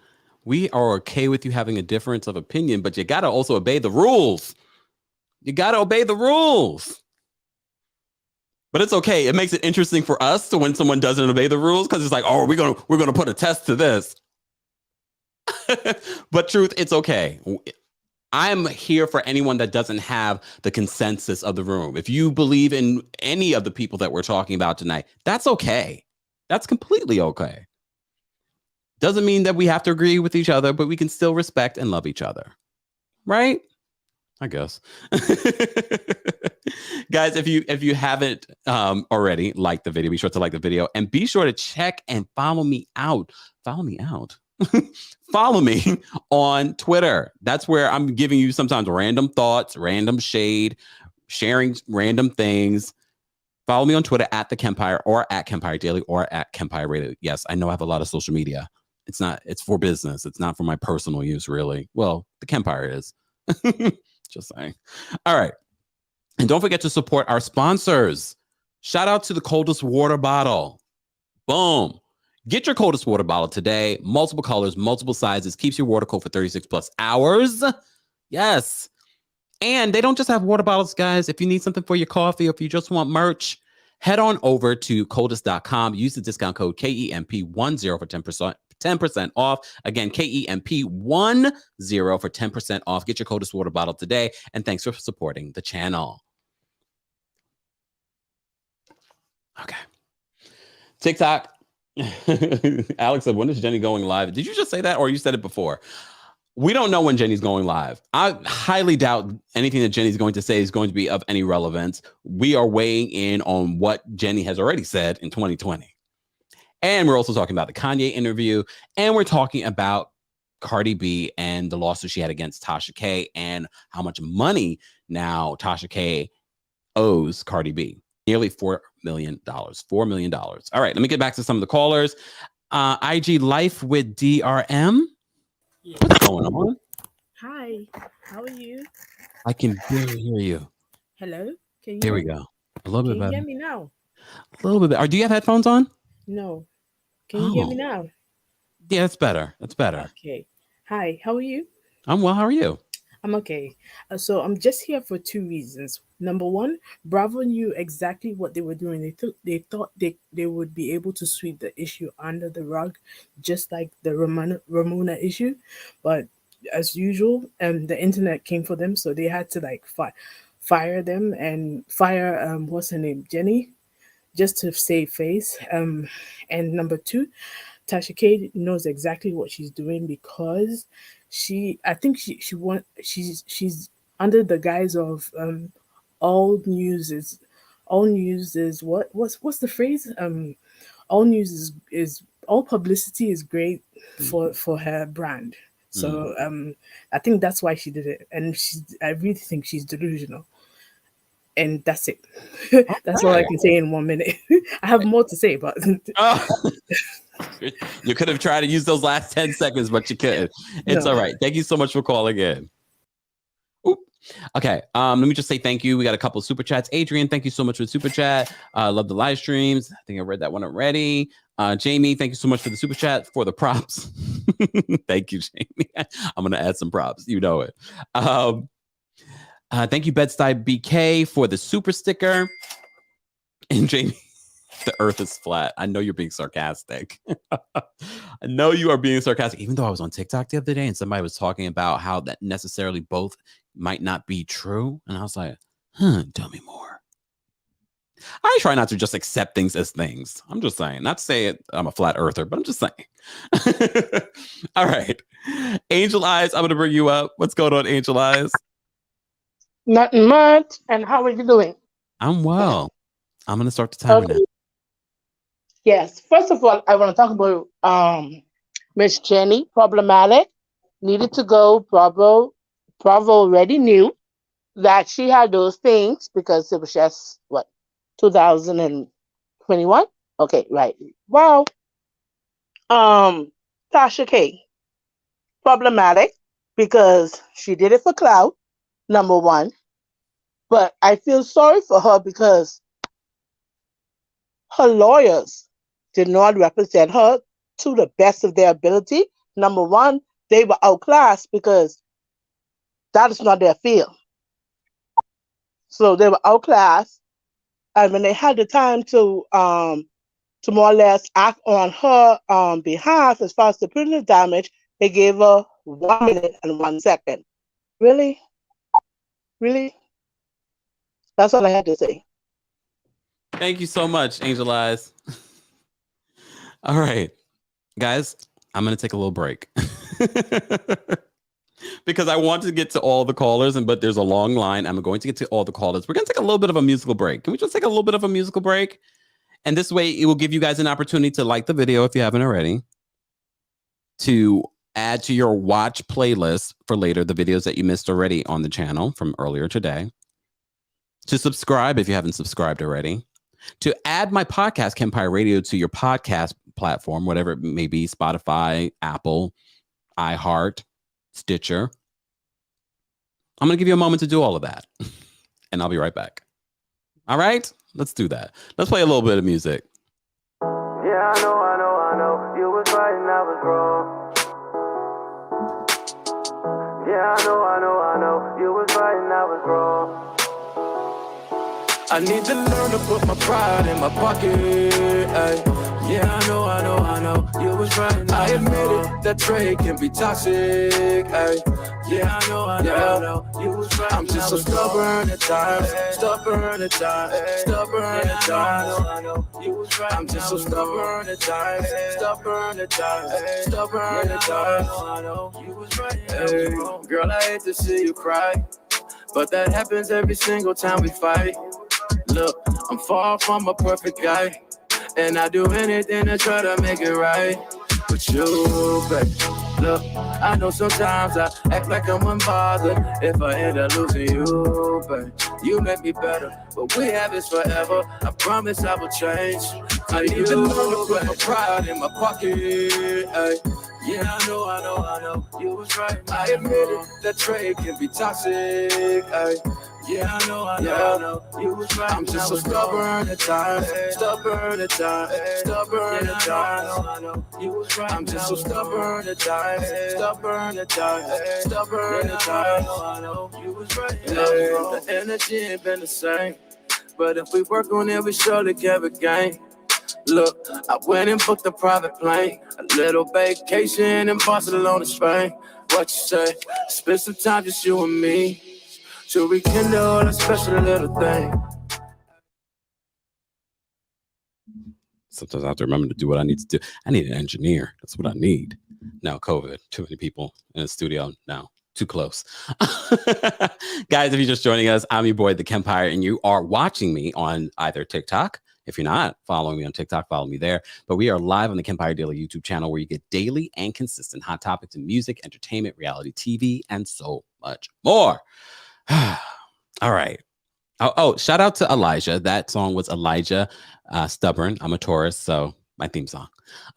We are okay with you having a difference of opinion, but you got to also obey the rules. You got to obey the rules. But it's okay. It makes it interesting for us. So when someone doesn't obey the rules, because it's like, oh, we're gonna put a test to this. But truth, it's okay. I'm here for anyone that doesn't have the consensus of the room. If you believe in any of the people that we're talking about tonight, that's okay. That's completely okay. Doesn't mean that we have to agree with each other, but we can still respect and love each other. Right? I guess. Guys, if you haven't already liked the video, be sure to like the video and be sure to check and follow me out. Follow me out. Follow me on Twitter. That's where I'm giving you sometimes random thoughts, random shade, sharing random things. Follow me on Twitter at TheKempire or at Kempire Daily or at Kempire Daily. Yes, I know I have a lot of social media. It's for business. It's not for my personal use, really. Well, the Kempire is. Just saying. All right. And don't forget to support our sponsors. Shout out to the Coldest Water Bottle. Boom. Get your Coldest Water Bottle today. Multiple colors, multiple sizes. Keeps your water cold for 36 plus hours. Yes. And they don't just have water bottles, guys. If you need something for your coffee or if you just want merch, head on over to coldest.com. Use the discount code KEMP10 for 10% off. Again, KEMP10 for 10% off. Get your Coldest Water Bottle today. And thanks for supporting the channel. Okay. TikTok. Alex said, when is Jennie going live? Did you just say that or you said it before? We don't know when Jennie's going live. I highly doubt anything that Jennie's going to say is going to be of any relevance. We are weighing in on what Jennie has already said in 2020. And we're also talking about the Kanye interview. And we're talking about Cardi B and the lawsuit she had against Tasha K and how much money now Tasha K owes Cardi B. Nearly $4 million. $4 million. All right, let me get back to some of the callers. IG Life with DRM. What's going on?
Hi, how are you?
I can barely hear you.
Hello? Can you
There
hear
we
me?
go. A little
Can
bit
you
better.
hear me now?
A little bit better. Do you have headphones on?
No. Can you hear me
Oh,
now?
yeah, that's better. That's better.
Okay. Hi, how are you?
I'm well. How are you?
I'm okay. So I'm just here for two reasons. Number one, Bravo knew exactly what they were doing. They thought they would be able to sweep the issue under the rug, just like the Ramona issue. But as usual, the internet came for them, so they had to like fire them and fire what's her name, Jenny, just to save face. And number two, Tasha K knows exactly what she's doing because I think she's under the guise of all news is what's the phrase? All news is all publicity is great for her brand. So I think that's why she did it, and I really think she's delusional. And that's it. That's all I can say in 1 minute. I have more to say, but
You could have tried to use those last 10 seconds, but you couldn't. It's
No.
all right. Thank you so much for calling in. Oop. Okay. Let me just say thank you. We got a couple of super chats. Adrian, thank you so much for the super chat. Love the live streams. I think I read that one already. Jamie, thank you so much for the super chat for the props. Thank you, Jamie. I'm going to add some props. You know it. Thank you, Bed-Stuy BK, for the super sticker. And Jamie, the earth is flat. I know you're being sarcastic. I know you are being sarcastic, even though I was on TikTok the other day and somebody was talking about how that necessarily both might not be true. And I was like, tell me more. I try not to just accept things as things. I'm just saying, not to say I'm a flat earther, but I'm just saying. All right. Angel Eyes, I'm going to bring you up. What's going on, Angel Eyes?
Nothing much. And how are you doing?
I'm well. I'm going to start the timer now.
Yes. First of all, I want to talk about Miss Jenny, problematic. Needed to go. Bravo already knew that she had those things because it was just, 2021? Okay, right. Wow. Tasha K, problematic because she did it for clout, number one. But I feel sorry for her because her lawyers did not represent her to the best of their ability. Number one, they were outclassed because that is not their field. So they were outclassed. And when they had the time to more or less act on her behalf as far as the punitive damage, they gave her 1 minute and 1 second. Really? Really? That's all I had to say.
Thank you so much, Angel Eyes. All right, guys, I'm going to take a little break because I want to get to all the callers, but there's a long line. I'm going to get to all the callers. We're going to take a little bit of a musical break. Can we just take a little bit of a musical break? And this way, it will give you guys an opportunity to like the video if you haven't already, to add to your watch playlist for later the videos that you missed already on the channel from earlier today, to subscribe if you haven't subscribed already, to add my podcast, Kempire Radio, to your podcast platform, whatever it may be, Spotify, Apple, iHeart, Stitcher. I'm going to give you a moment to do all of that, and I'll be right back. All right, let's do that. Let's play a little bit of music.
Yeah, I know. You was right and I was wrong. Yeah, I know. You was right and I was wrong. I need to learn to put my pride in my pocket. Ay. Yeah, I know. You was right. I admit it, that trade can be toxic. Ay. Yeah, I know. You was right. I'm just so stubborn at times. Stubborn at times. I know. You was right. I'm just so stubborn at times. Stubborn at times. I know. You was right. Hey, girl, I hate to see you cry, but that happens every single time we fight. Look, I'm far from a perfect guy, and I do anything to try to make it right. But you, baby, look, I know sometimes I act like I'm unbothered if I end up losing you, baby. You make me better. What we have is forever. I promise I will change. I need to learn to put my pride in my pocket. Ay. Yeah, I know. You was right. I admit it. That trade can be toxic. Ay. Yeah, I know. You was right. I'm just so stubborn at times. Stubborn at times. Stubborn at times. I know. You was right. I'm just so stubborn at times. Stubborn at times. Stubborn at times. I know. You was right. The energy ain't been the same. But if we work on it, we surely can regain. Look, I went and booked a private plane, a little vacation in Barcelona, Spain. What you say? Spend some time just you and me to rekindle a special little thing.
Sometimes I have to remember to do what I need to do. I need an engineer. That's what I need. No, COVID. Too many people in the studio now. Too close. Guys, if you're just joining us, I'm your boy, TheKempire, and you are watching me on either TikTok. If you're not following me on TikTok, follow me there. But we are live on the Kempire Daily YouTube channel where you get daily and consistent hot topics in music, entertainment, reality TV, and so much more. All right. Oh, shout out to Elijah. That song was Elijah, Stubborn. I'm a Taurus, so my theme song.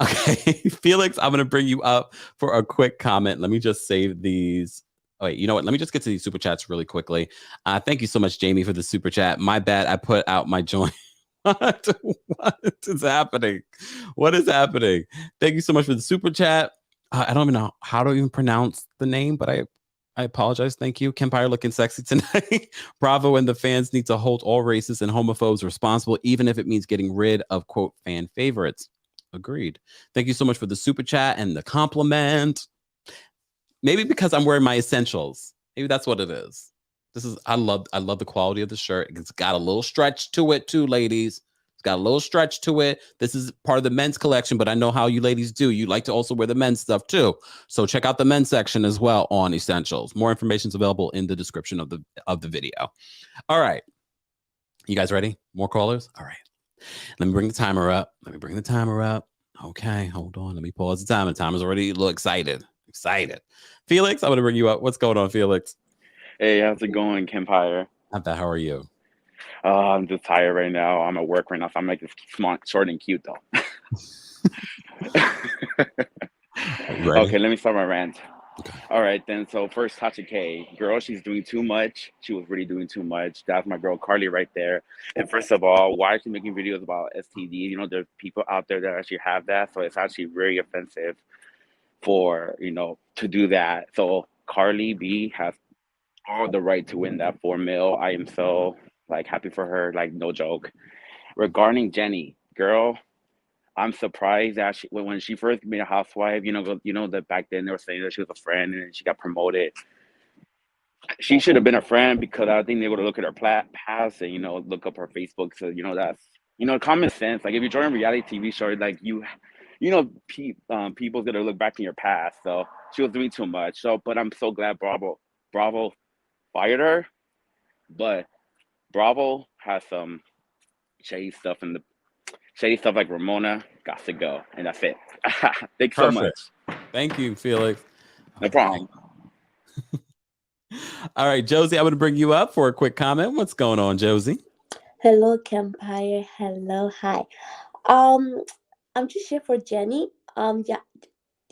Okay. Felix, I'm going to bring you up for a quick comment. Let me just save these. Oh, wait, you know what? Let me just get to these super chats really quickly. Thank you so much, Jamie, for the super chat. My bad. I put out my joint. What is happening? What is happening? Thank you so much for the super chat. I don't even know how to even pronounce the name, but I apologize. Thank you. Kempire looking sexy tonight. Bravo and the fans need to hold all racists and homophobes responsible, even if it means getting rid of, quote, fan favorites. Agreed. Thank you so much for the super chat and the compliment. Maybe because I'm wearing my essentials. Maybe that's what it is. I love the quality of the shirt. It's got a little stretch to it too, ladies. It's got a little stretch to it. This is part of the men's collection, but I know how you ladies do. You like to also wear the men's stuff too. So check out the men's section as well on essentials. More information is available in the description of the video. All right. You guys ready? More callers? All right. Let me bring the timer up. Okay, hold on. Let me pause the timer. The timer's already a little excited. Felix, I'm going to bring you up. What's going on, Felix?
Hey, how's it going, Kempire?
Not bad. How are you?
I'm just tired right now. I'm at work right now, so I'm making this short and cute, though. Okay, let me start my rant. Okay. All right, then. So first, Tasha K. Girl, she's doing too much. She was really doing too much. That's my girl, Cardi, right there. And first of all, why is she making videos about STD? You know, there's people out there that actually have that, so it's actually very offensive for, to do that. So Cardi B has all the right to win that 4 mil. I am so happy for her, no joke. Regarding Jennie, girl, I'm surprised that when she first made a housewife, that back then they were saying that she was a friend and then she got promoted. She should have been a friend because I think they would have looked at her past and look up her Facebook. So that's common sense. If you join a reality TV show, people's gonna look back in your past. So she was doing too much. So, but I'm so glad Bravo fired her, but Bravo has some shady stuff like Ramona got to go, and that's it. Thanks so much.
Thank you, Felix.
No problem.
All right, Josie, I'm going to bring you up for a quick comment. What's going on, Josie?
Hello, Kempire. Hello, hi. I'm just here for Jennie. Yeah,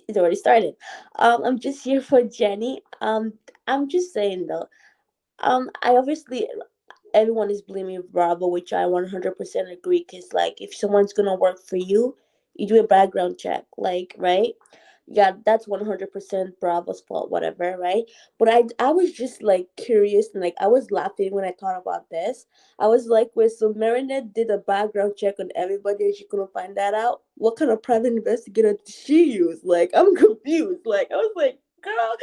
it's already started. I'm just here for Jennie. I'm just saying though. I obviously everyone is blaming Bravo, which I 100% agree. Cause if someone's gonna work for you, you do a background check, right? Yeah, that's 100% Bravo's fault, whatever, right? But I was just curious and I was laughing when I thought about this. I was like, wait, so Marinette did a background check on everybody and she couldn't find that out? What kind of private investigator did she use? I'm confused. I was like, girl,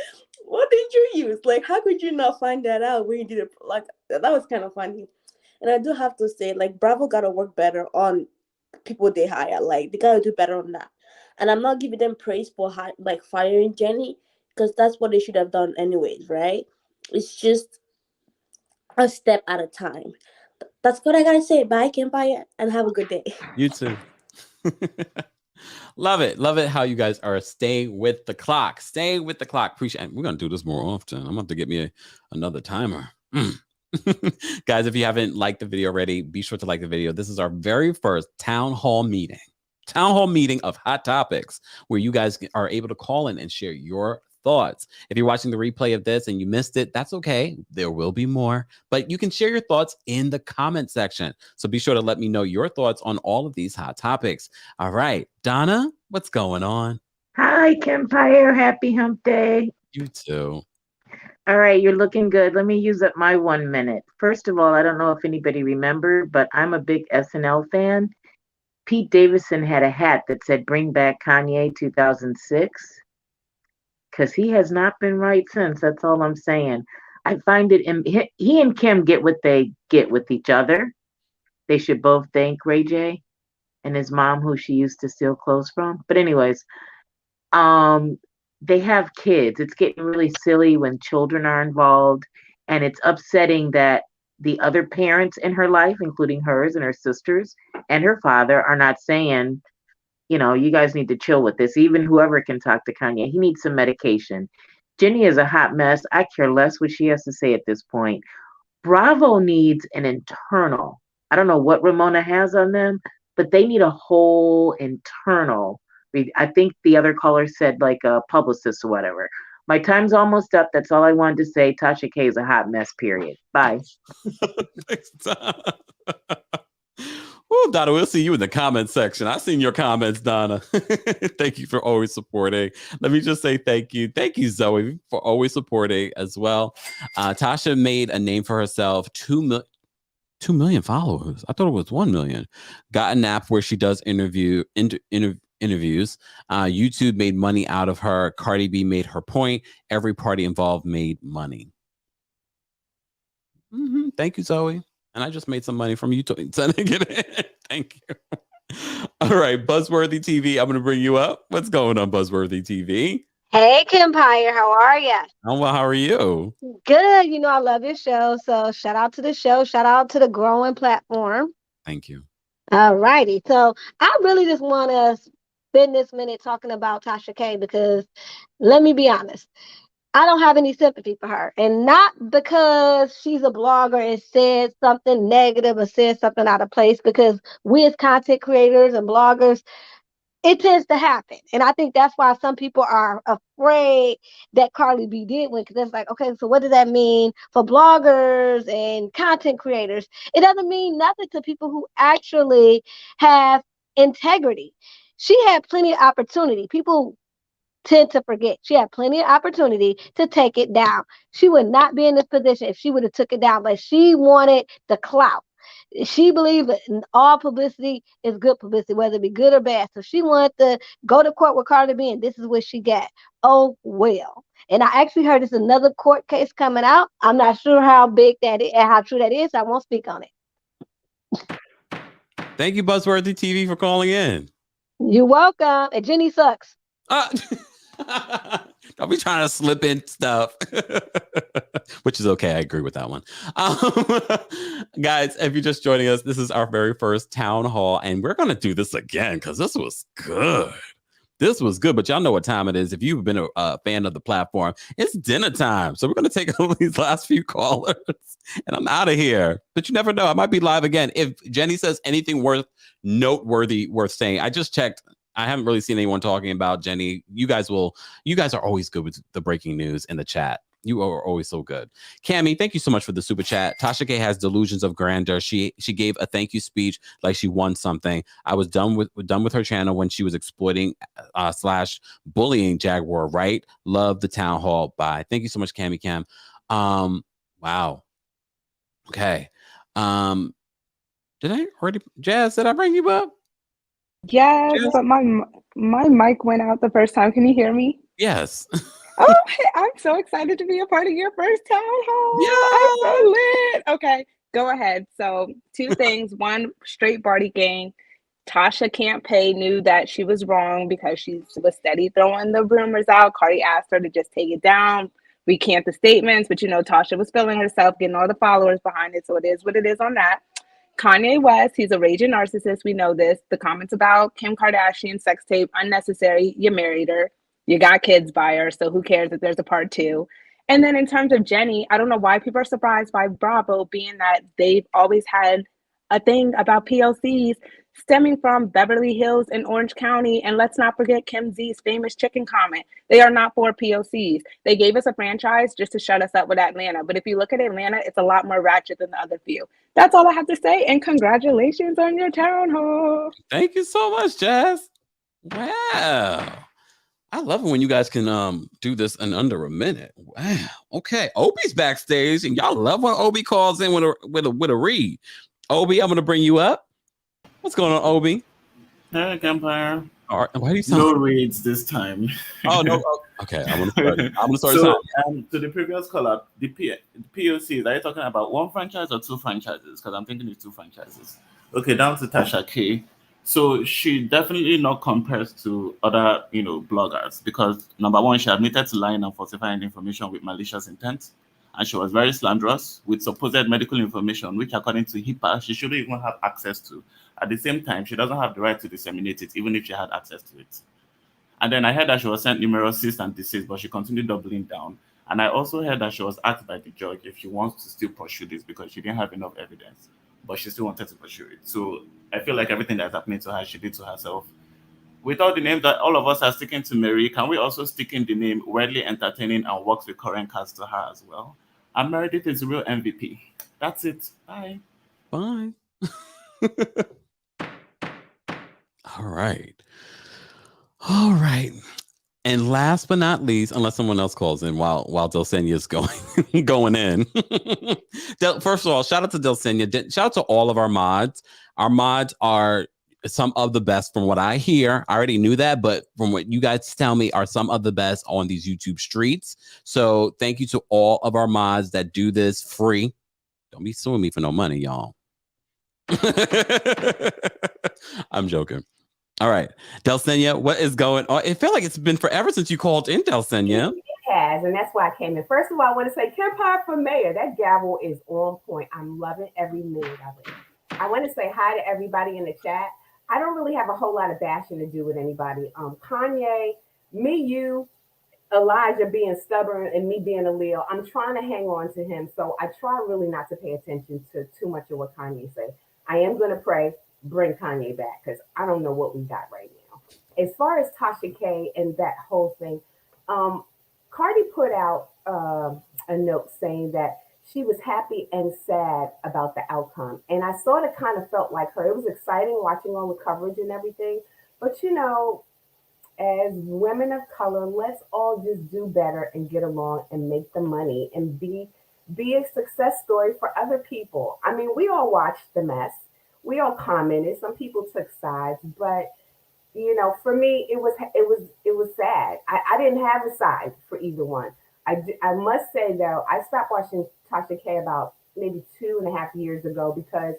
what did you use? How could you not find that out when you did it? That was kind of funny. And I do have to say, Bravo gotta work better on people they hire. They gotta do better on that. And I'm not giving them praise for firing Jennie, because that's what they should have done anyways, right? It's just a step at a time. That's what I gotta say. Bye, Kempire, and have a good day.
You too. Love it how you guys are staying with the clock. Appreciate it. We're gonna do this more often. I'm gonna have to get me another timer. Guys, if you haven't liked the video already, be sure to like the video. This is our very first town hall meeting of Hot Topics, where you guys are able to call in and share your thoughts. If you're watching the replay of this and you missed it, that's okay. There will be more, but you can share your thoughts in the comment section. So be sure to let me know your thoughts on all of these hot topics. All right, Donna, what's going on?
Hi, Kempire. Happy hump day.
You too.
All right, you're looking good. Let me use up my 1 minute. First of all, I don't know if anybody remembered, but I'm a big SNL fan. Pete Davidson had a hat that said "Bring Back Kanye 2006," because he has not been right since. That's all I'm saying. I find it, he and Kim get what they get with each other. They should both thank Ray J and his mom, who she used to steal clothes from. But anyways, they have kids. It's getting really silly when children are involved, and it's upsetting that the other parents in her life, including hers and her sisters and her father, are not saying, you guys need to chill with this. Even whoever can talk to Kanye, he needs some medication. Jennie is a hot mess. I care less what she has to say at this point. Bravo needs an internal. I don't know what Ramona has on them, but they need a whole internal. I think the other caller said like a publicist or whatever. My time's almost up. That's all I wanted to say. Tasha K is a hot mess, period. Bye.
Thanks, Donna. Well, Donna, we'll see you in the comment section. I've seen your comments, Donna. Thank you for always supporting. Let me just say thank you. Thank you, Zoe, for always supporting as well. Tasha made a name for herself. 2 million followers. I thought it was 1 million. Got an app where she does interviews. YouTube made money out of her. Cardi B made her point. Every party involved made money. Thank you, Zoe. And I just made some money from YouTube. Thank you. All right, Buzzworthy TV. I'm going to bring you up. What's going on, Buzzworthy TV?
Hey, Kempire, how are you?
Oh, well, how are you?
Good. I love your show. So shout out to the show. Shout out to the growing platform.
Thank you.
All righty. So I really just want to spend this minute talking about Tasha K, because let me be honest, I don't have any sympathy for her. And not because she's a blogger and said something negative or said something out of place, because we as content creators and bloggers, it tends to happen. And I think that's why some people are afraid that Cardi B did win, because it's like, okay, so what does that mean for bloggers and content creators? It doesn't mean nothing to people who actually have integrity. She had plenty of opportunity. People tend to forget. She had plenty of opportunity to take it down. She would not be in this position if she would have took it down, but she wanted the clout. She believed that all publicity is good publicity, whether it be good or bad. So she wanted to go to court with Cardi B, and this is what she got. Oh, well. And I actually heard there's another court case coming out. I'm not sure how big that is and how true that is. I won't speak on it.
Thank you, Buzzworthy TV, for calling in.
You're welcome. And Jennie sucks.
Don't be trying to slip in stuff, which is okay. I agree with that one. Guys, if you're just joining us, this is our very first town hall, and we're going to do this again because this was good. This was good, but y'all know what time it is. If you've been a fan of the platform, it's dinner time. So we're going to take these last few callers, and I'm out of here. But you never know. I might be live again. If Jennie says anything noteworthy worth saying, I just checked. I haven't really seen anyone talking about Jennie. You guys are always good with the breaking news in the chat. You are always so good. Cammy, thank you so much for the super chat. Tasha K has delusions of grandeur. She gave a thank you speech like she won something. I was done with her channel when she was exploiting / bullying Jaguar, right? Love the town hall. Bye. Thank you so much, Cammy Cam. Wow. Okay. Jazz, did I bring you up?
Yes, but my mic went out the first time. Can you hear me?
Yes.
Oh, hey, I'm so excited to be a part of your first town hall. Yeah. I'm so lit. Okay, go ahead. So 2 things. One, straight Barty gang. Tasha Campay knew that she was wrong because she was steady throwing the rumors out. Cardi asked her to just take it down, recant the statements, but Tasha was feeling herself, getting all the followers behind it. So it is what it is on that. Kanye West, he's a raging narcissist. We know this. The comments about Kim Kardashian sex tape, unnecessary. You married her. You got kids by her. So who cares if there's a part 2? And then in terms of Jennie, I don't know why people are surprised by Bravo, being that they've always had a thing about POCs stemming from Beverly Hills and Orange County. And let's not forget Kim Z's famous chicken comment. They are not for POCs. They gave us a franchise just to shut us up with Atlanta. But if you look at Atlanta, it's a lot more ratchet than the other few. That's all I have to say. And congratulations on your town hall.
Thank you so much, Jazz. Wow. I love it when you guys can do this in under a minute. Wow. Okay. Obi's backstage, and y'all love when Obi calls in with a read. Obi, I'm gonna bring you up. What's going on, Obi?
Hey, Kempire.
All right. Why do you sound
no reads this time?
Oh no. Okay, I'm gonna start.
So, to the previous caller, the POCs, are you talking about one franchise or two franchises? Because I'm thinking it's two franchises. Okay, down to Tasha K. So she definitely not compares to other, bloggers, because number one, she admitted to lying and falsifying information with malicious intent, and she was very slanderous with supposed medical information, which according to HIPAA, she shouldn't even have access to. At the same time, she doesn't have the right to disseminate it, even if she had access to it. And then I heard that she was sent numerous cease and desist, but she continued doubling down. And I also heard that she was asked by the judge if she wants to still pursue this because she didn't have enough evidence, but she still wanted to pursue it. So I feel like everything that's happening to her, she did to herself. With all the names that all of us are sticking to Mary, can we also stick in the name widely entertaining and works with current cast to her as well? And Meredith is the real MVP. That's it. Bye.
Bye. All right. All right. And last but not least, unless someone else calls in while Delsenia is going in. First of all, shout out to Delsenia. Shout out to all of our mods. Our mods are some of the best from what I hear. I already knew that, but from what you guys tell me are some of the best on these YouTube streets. So thank you to all of our mods that do this free. Don't be suing me for no money, y'all. I'm joking. All right, Delsenia, what is going on? It felt like it's been forever since you called in, Delsenia.
It has, and that's why I came in. First of all, I want to say Kempire for mayor. That gavel is on point. I'm loving every minute of it. I want to say hi to everybody in the chat. I don't really have a whole lot of bashing to do with anybody. Kanye, me, you, Elijah being stubborn, and me being a Leo. I'm trying to hang on to him, so I try really not to pay attention to too much of what Kanye say. I am going to pray. Bring Kanye back because I don't know what we got right now. As far as Tasha K and that whole thing, Cardi put out a note saying that she was happy and sad about the outcome. And I sort of kind of felt like her. It was exciting watching all the coverage and everything. But, as women of color, let's all just do better and get along and make the money and be a success story for other people. I mean, we all watched the mess. We all commented. Some people took sides, but for me, it was sad. I didn't have a side for either one. I must say though, I stopped watching Tasha K about maybe 2.5 years ago because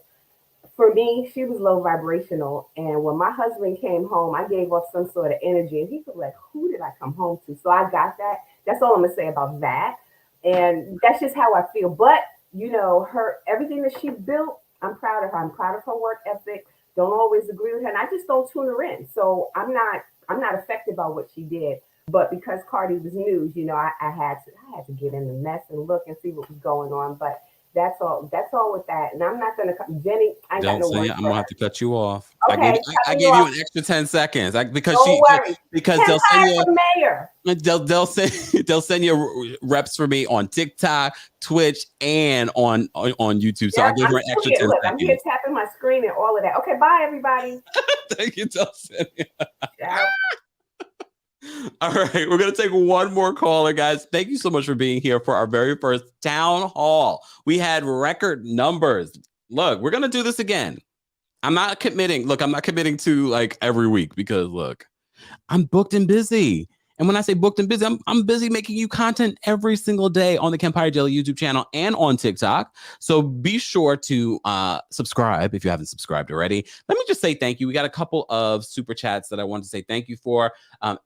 for me, she was low vibrational. And when my husband came home, I gave off some sort of energy, and he was like, "Who did I come home to?" So I got that. That's all I'm gonna say about that. And that's just how I feel. But everything that she built. I'm proud of her. I'm proud of her work ethic. Don't always agree with her, and I just don't tune her in. So I'm not affected by what she did. But because Cardi was news, I had to get in the mess and look and see what was going on. But that's all. That's all with that. And I'm not gonna Jennie. I ain't got no words.
I'm gonna have to cut you off.
Okay,
I gave you an extra 10 seconds because
Delsenia mayor.
Delsenia reps for me on TikTok, Twitch, and on YouTube. So I gave her an extra 10 seconds.
I'm here tapping my screen and all of that. Okay, bye everybody.
Thank you, Delsenia. All right, we're going to take one more caller, guys. Thank you so much for being here for our very first town hall. We had record numbers. Look, we're going to do this again. I'm not committing. Look, I'm not committing to like every week because look, I'm booked and busy. And when I say booked and busy, I'm busy making you content every single day on the Kempire Daily YouTube channel and on TikTok. So be sure to subscribe if you haven't subscribed already. Let me just say thank you. We got a couple of super chats that I want to say thank you for.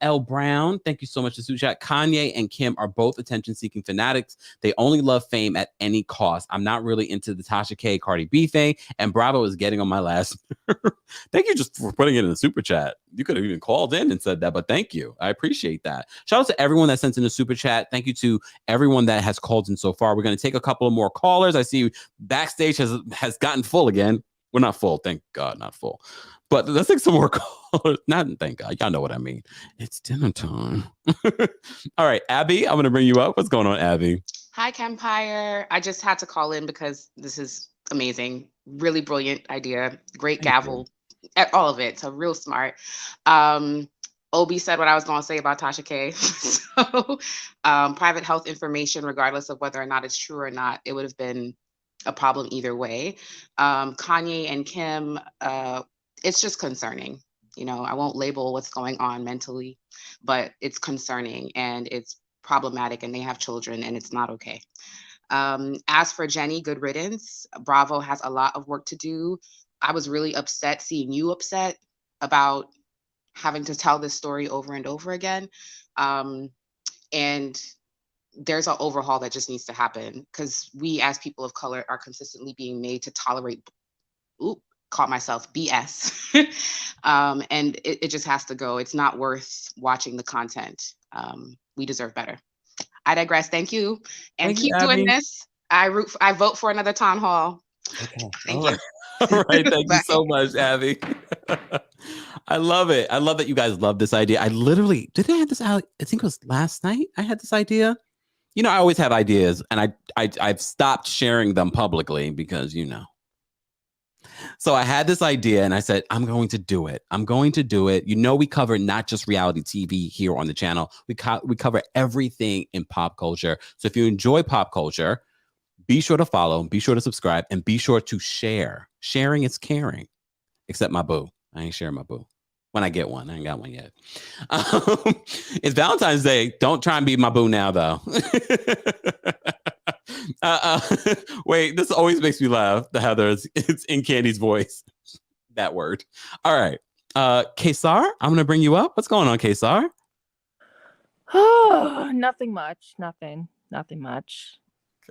L. Brown, thank you so much for super chat. Kanye and Kim are both attention-seeking fanatics. They only love fame at any cost. I'm not really into the Tasha K. Cardi B thing, and Bravo is getting on my last. Thank you just for putting it in the super chat. you could have even called in and said that, but thank you. I appreciate that. Shout out to everyone that sent in a super chat. Thank you to everyone that has called in so far. We're going to take a couple of more callers. I see backstage has gotten full again. We're not full. Thank God, not full. But let's take some more callers. Not thank God. Y'all know what I mean. It's dinner time. All right, Abby, I'm going to bring you up. What's going on, Abby?
Hi, Kempire. I just had to call in because this is amazing. Really brilliant idea. Great gavel. All of it. So real smart. Obi said what I was going to say about Tasha K. So private health information, regardless of whether or not it's true or not, it would have been a problem either way. Kanye and Kim, it's just concerning. You know, I won't label what's going on mentally, but it's concerning and it's problematic, and they have children, and it's not okay. As for Jennie, good riddance. Bravo has a lot of work to do. I was really upset seeing you upset about having to tell this story over and over again. And there's an overhaul that just needs to happen, because we as people of color are consistently being made to tolerate, caught myself, BS. And it just has to go. It's not worth watching the content. We deserve better. I digress. Thank you. And keep doing this. I vote for another town hall.
Okay.
Thank you.
All right. Thank you so much, Abby. I love it. I love that you guys love this idea. I literally, did I have this out? I think it was last night I had this idea. You know, I always have ideas, and I've stopped sharing them publicly because, you know. So I had this idea and I said, I'm going to do it. I'm going to do it. You know, we cover not just reality TV here on the channel. We cover everything in pop culture. So if you enjoy pop culture, be sure to follow, be sure to subscribe, and be sure to share. Sharing is caring. Except my boo. I ain't sharing my boo. When I get one. I ain't got one yet. It's Valentine's Day. Don't try and be my boo now, though. Wait, this always makes me laugh. The Heather's, it's in Candy's voice. That word. All right. Kesar, I'm going to bring you up. What's going on, Kesar?
Oh, nothing much. Nothing much.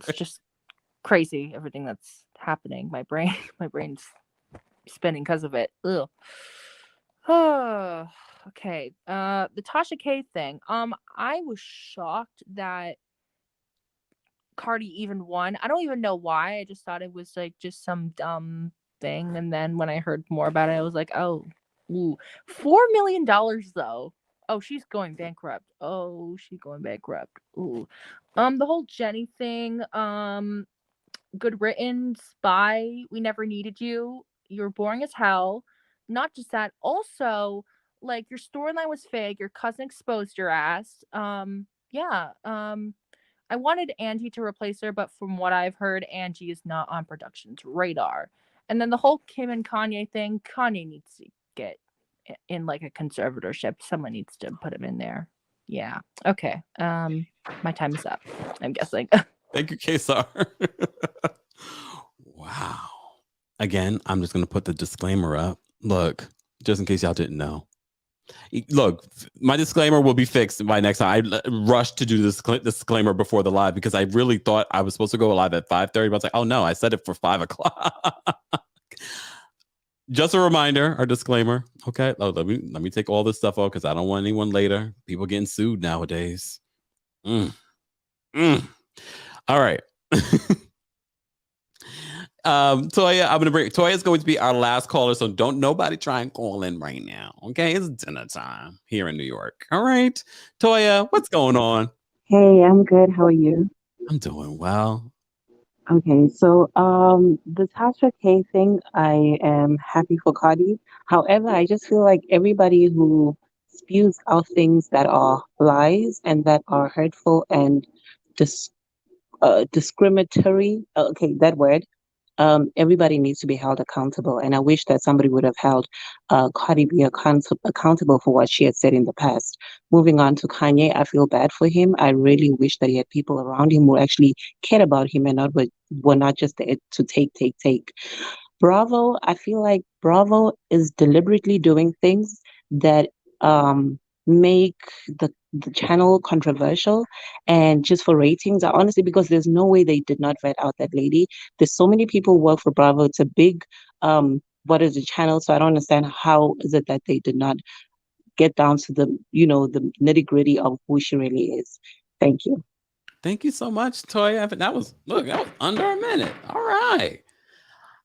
It's just crazy, everything that's happening. My brain's spinning because of it. Ugh. Oh, okay. The Tasha K thing. I was shocked that Cardi even won. I don't even know why. I just thought it was like just some dumb thing. And then when I heard more about it, I was like, oh, $4 million though. Oh, she's going bankrupt. Oh, she's going bankrupt. Ooh. The whole Jennie thing. Good riddance. Bye. We never needed you. You're boring as hell. Not just that. Also, like, your storyline was fake. Your cousin exposed your ass. Yeah. I wanted Angie to replace her, but from what I've heard, Angie is not on production's radar. And then the whole Kim and Kanye thing, Kanye needs to get in like a conservatorship. Someone needs to put him in there. Yeah. Okay. My time is up, I'm guessing.
Thank you, Kesar. Wow. Again, I'm just going to put the disclaimer up. Look, just in case y'all didn't know. Look, my disclaimer will be fixed by next time. I rushed to do this disclaimer before the live because I really thought I was supposed to go live at 5:30, but I was like, oh no, I set it for 5 o'clock. Just a reminder, our disclaimer. Okay, let me take all this stuff off because I don't want anyone later. People getting sued nowadays. All right. Toya, Toya's going to be our last caller, so don't nobody try and call in right now. Okay, it's dinner time here in New York. All right, Toya, what's going on?
Hey, I'm good. How are you?
I'm doing well.
Okay, so the Tasha K thing, I am happy for Cardi. However, I just feel like everybody who spews out things that are lies and that are hurtful and discriminatory, okay, that word, everybody needs to be held accountable. And I wish that somebody would have held Cardi B accountable for what she had said in the past. Moving on to Kanye, I feel bad for him. I really wish that he had people around him who actually cared about him and were not just there to take. Bravo, I feel like Bravo is deliberately doing things that make the channel controversial and just for ratings. Honestly, because there's no way they did not vet out that lady. There's so many people who work for Bravo. It's a big what is the channel, so I don't understand how is it that they did not get down to the, the nitty gritty of who she really is. Thank you.
Thank you so much, Toya. That was under a minute. All right.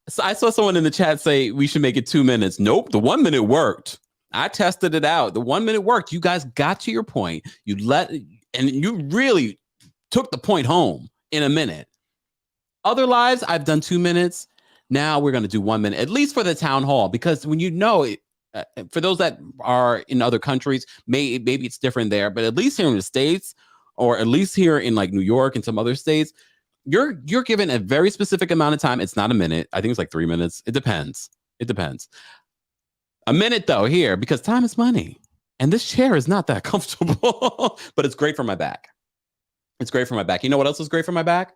So I saw someone in the chat say we should make it 2 minutes. Nope, the 1 minute worked. I tested it out. The 1 minute worked. You guys got to your point. And you really took the point home in a minute. Other lives, I've done 2 minutes. Now we're going to do 1 minute, at least for the town hall, because when for those that are in other countries, maybe it's different there, but at least here in the States, or at least here in like New York and some other states, you're given a very specific amount of time. It's not a minute. I think it's like 3 minutes. It depends. A minute though here, because time is money. And this chair is not that comfortable, but it's great for my back. You know what else is great for my back?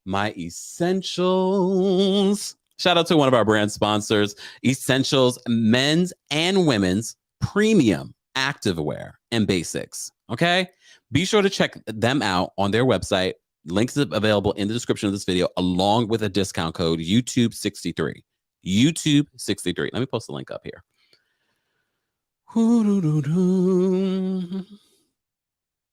My Essentials. Shout out to one of our brand sponsors, Essentials, men's and women's premium activewear and basics. Okay? Be sure to check them out on their website. Links are available in the description of this video, along with a discount code YouTube63. YouTube63. Let me post the link up here.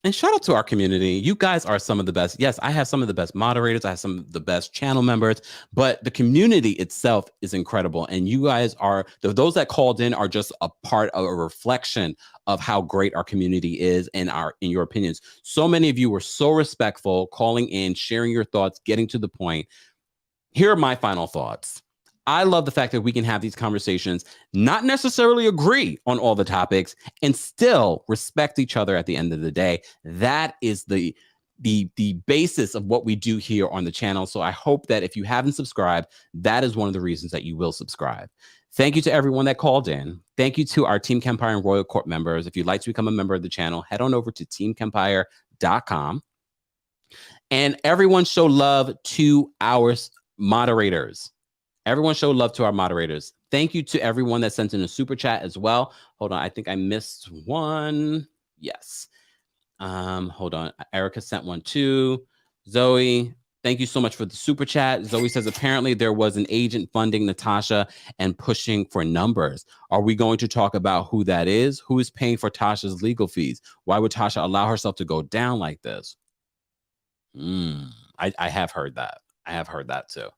And shout out to our community. You guys are some of the best. Yes, I have some of the best moderators. I have some of the best channel members, but the community itself is incredible. And you guys are, those that called in are just a part of a reflection of how great our community is and in your opinions. So many of you were so respectful, calling in, sharing your thoughts, getting to the point. Here are my final thoughts. I love the fact that we can have these conversations, not necessarily agree on all the topics, and still respect each other at the end of the day. That is the basis of what we do here on the channel. So I hope that if you haven't subscribed, that is one of the reasons that you will subscribe. Thank you to everyone that called in. Thank you to our Team Kempire and Royal Court members. If you'd like to become a member of the channel, head on over to TeamKempire.com. And everyone show love to our moderators. Everyone show love to our moderators. Thank you to everyone that sent in a super chat as well. Hold on, I think I missed one. Yes. Hold on. Erica sent one too. Zoe, thank you so much for the super chat. Zoe says, apparently there was an agent funding Natasha and pushing for numbers. Are we going to talk about who that is? Who is paying for Tasha's legal fees? Why would Tasha allow herself to go down like this? I have heard that. I have heard that too.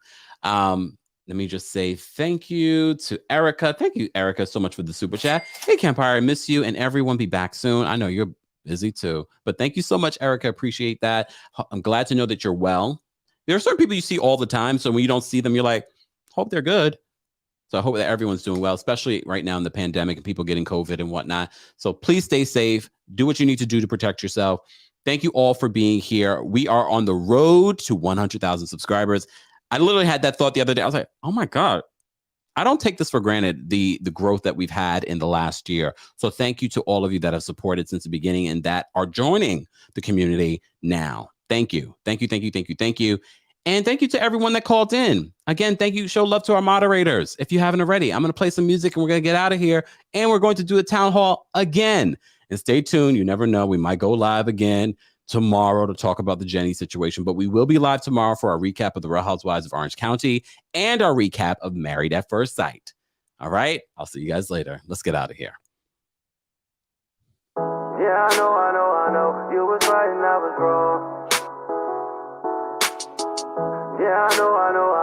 Let me just say thank you to Erica. Thank you, Erica, so much for the super chat. Hey, Kempire, I miss you, and everyone be back soon. I know you're busy too, but thank you so much, Erica. Appreciate that. I'm glad to know that you're well. There are certain people you see all the time, so when you don't see them, you're like, hope they're good. So I hope that everyone's doing well, especially right now in the pandemic and people getting COVID and whatnot. So please stay safe. Do what you need to do to protect yourself. Thank you all for being here. We are on the road to 100,000 subscribers. I literally had that thought the other day. I was like, oh my God, I don't take this for granted, the growth that we've had in the last year. So thank you to all of you that have supported since the beginning and that are joining the community now. Thank you. Thank you. Thank you. Thank you. Thank you. And thank you to everyone that called in. Again, thank you. Show love to our moderators. If you haven't already, I'm going to play some music and we're going to get out of here. And we're going to do a town hall again. And stay tuned. You never know. We might go live again tomorrow to talk about the Jennie situation, but we will be live tomorrow for our recap of the Real Housewives of Orange County and our recap of Married at First Sight. All right. I'll see you guys later. Let's get out of here.
Yeah, I know. You was right and I was wrong. Yeah, I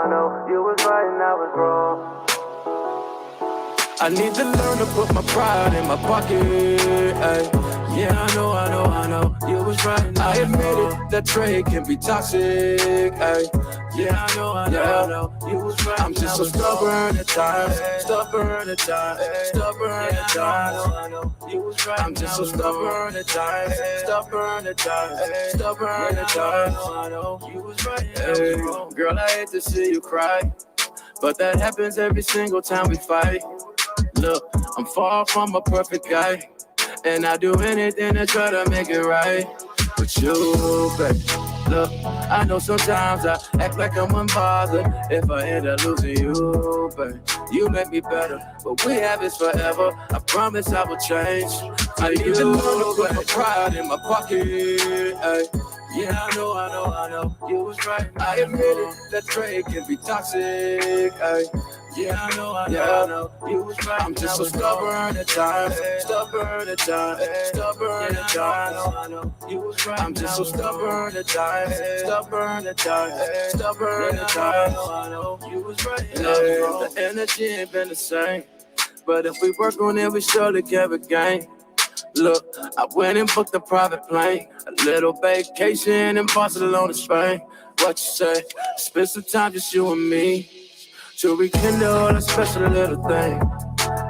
know. You was right and I was wrong. I need to learn to put my pride in my pocket. Ay. Yeah, I know. You was right and I admit it. That trade can be toxic. Ay. Yeah, I know. You was right. I'm just so stubborn at times. Stubborn at times. You was right. I'm just so stubborn at times. Stubborn at times. You was right. Hey, girl, I hate to see you cry, but that happens every single time we fight. Look, I'm far from a perfect guy, and I do anything to try to make it right. But you, baby, look, I know sometimes I act like I'm unbothered. If I end up losing you, baby, you make me better. But we have this forever. I promise I will change. I need to learn to put my pride in my pocket. Ay. Yeah, I know. You was right. I admit it. That trade can be toxic. Ay. Yeah, I know, you was right. I'm just so stubborn at times, stubborn at times, stubborn at times. I know, you was right. I'm just so stubborn at times, stubborn at times, stubborn at times. I know, you was right. The energy ain't been the same, but if we work on it, we surely can regain. Look, I went and booked a private plane, a little vacation in Barcelona, Spain. What you say? Spend some time just you and me to rekindle a special little thing.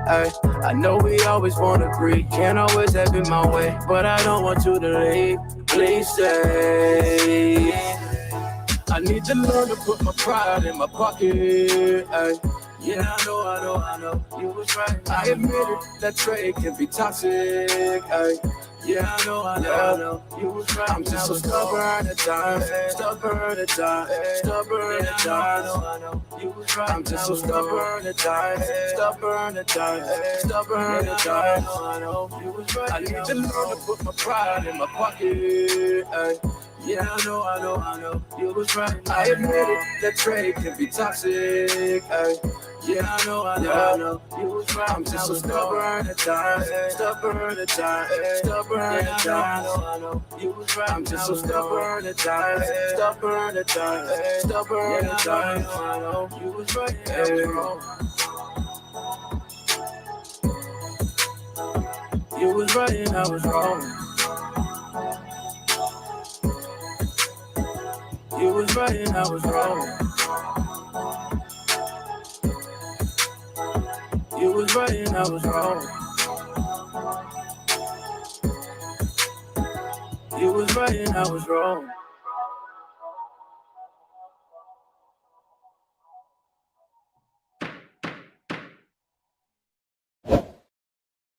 Ay, I know we always want to agree, can't always have it my way, but I don't want you to leave. Please stay. I need to learn to put my pride in my pocket. Ay. Yeah, I know, you was right. I admit it, that trade can be toxic. Ay. Yeah, I know, you was right. I'm just so stubborn at times, stubborn at times, stubborn at times. I know, you was right. I'm just so stubborn at times, stubborn at times, stubborn at times. I know, you was right. I need to learn to put my pride in my pocket. Ay. Yeah, I know, you was right. I admit it, that trade can be toxic. Ay. Yeah, I know, you was right. I'm just so stubborn at times, stubborn at times, stubborn at times. I know, you was right. I'm just so stubborn at times, stubborn at times, stubborn at times. I know, you was right. You was right and I was wrong. You was right and I was wrong. You was right and I was wrong. You was right and I was wrong.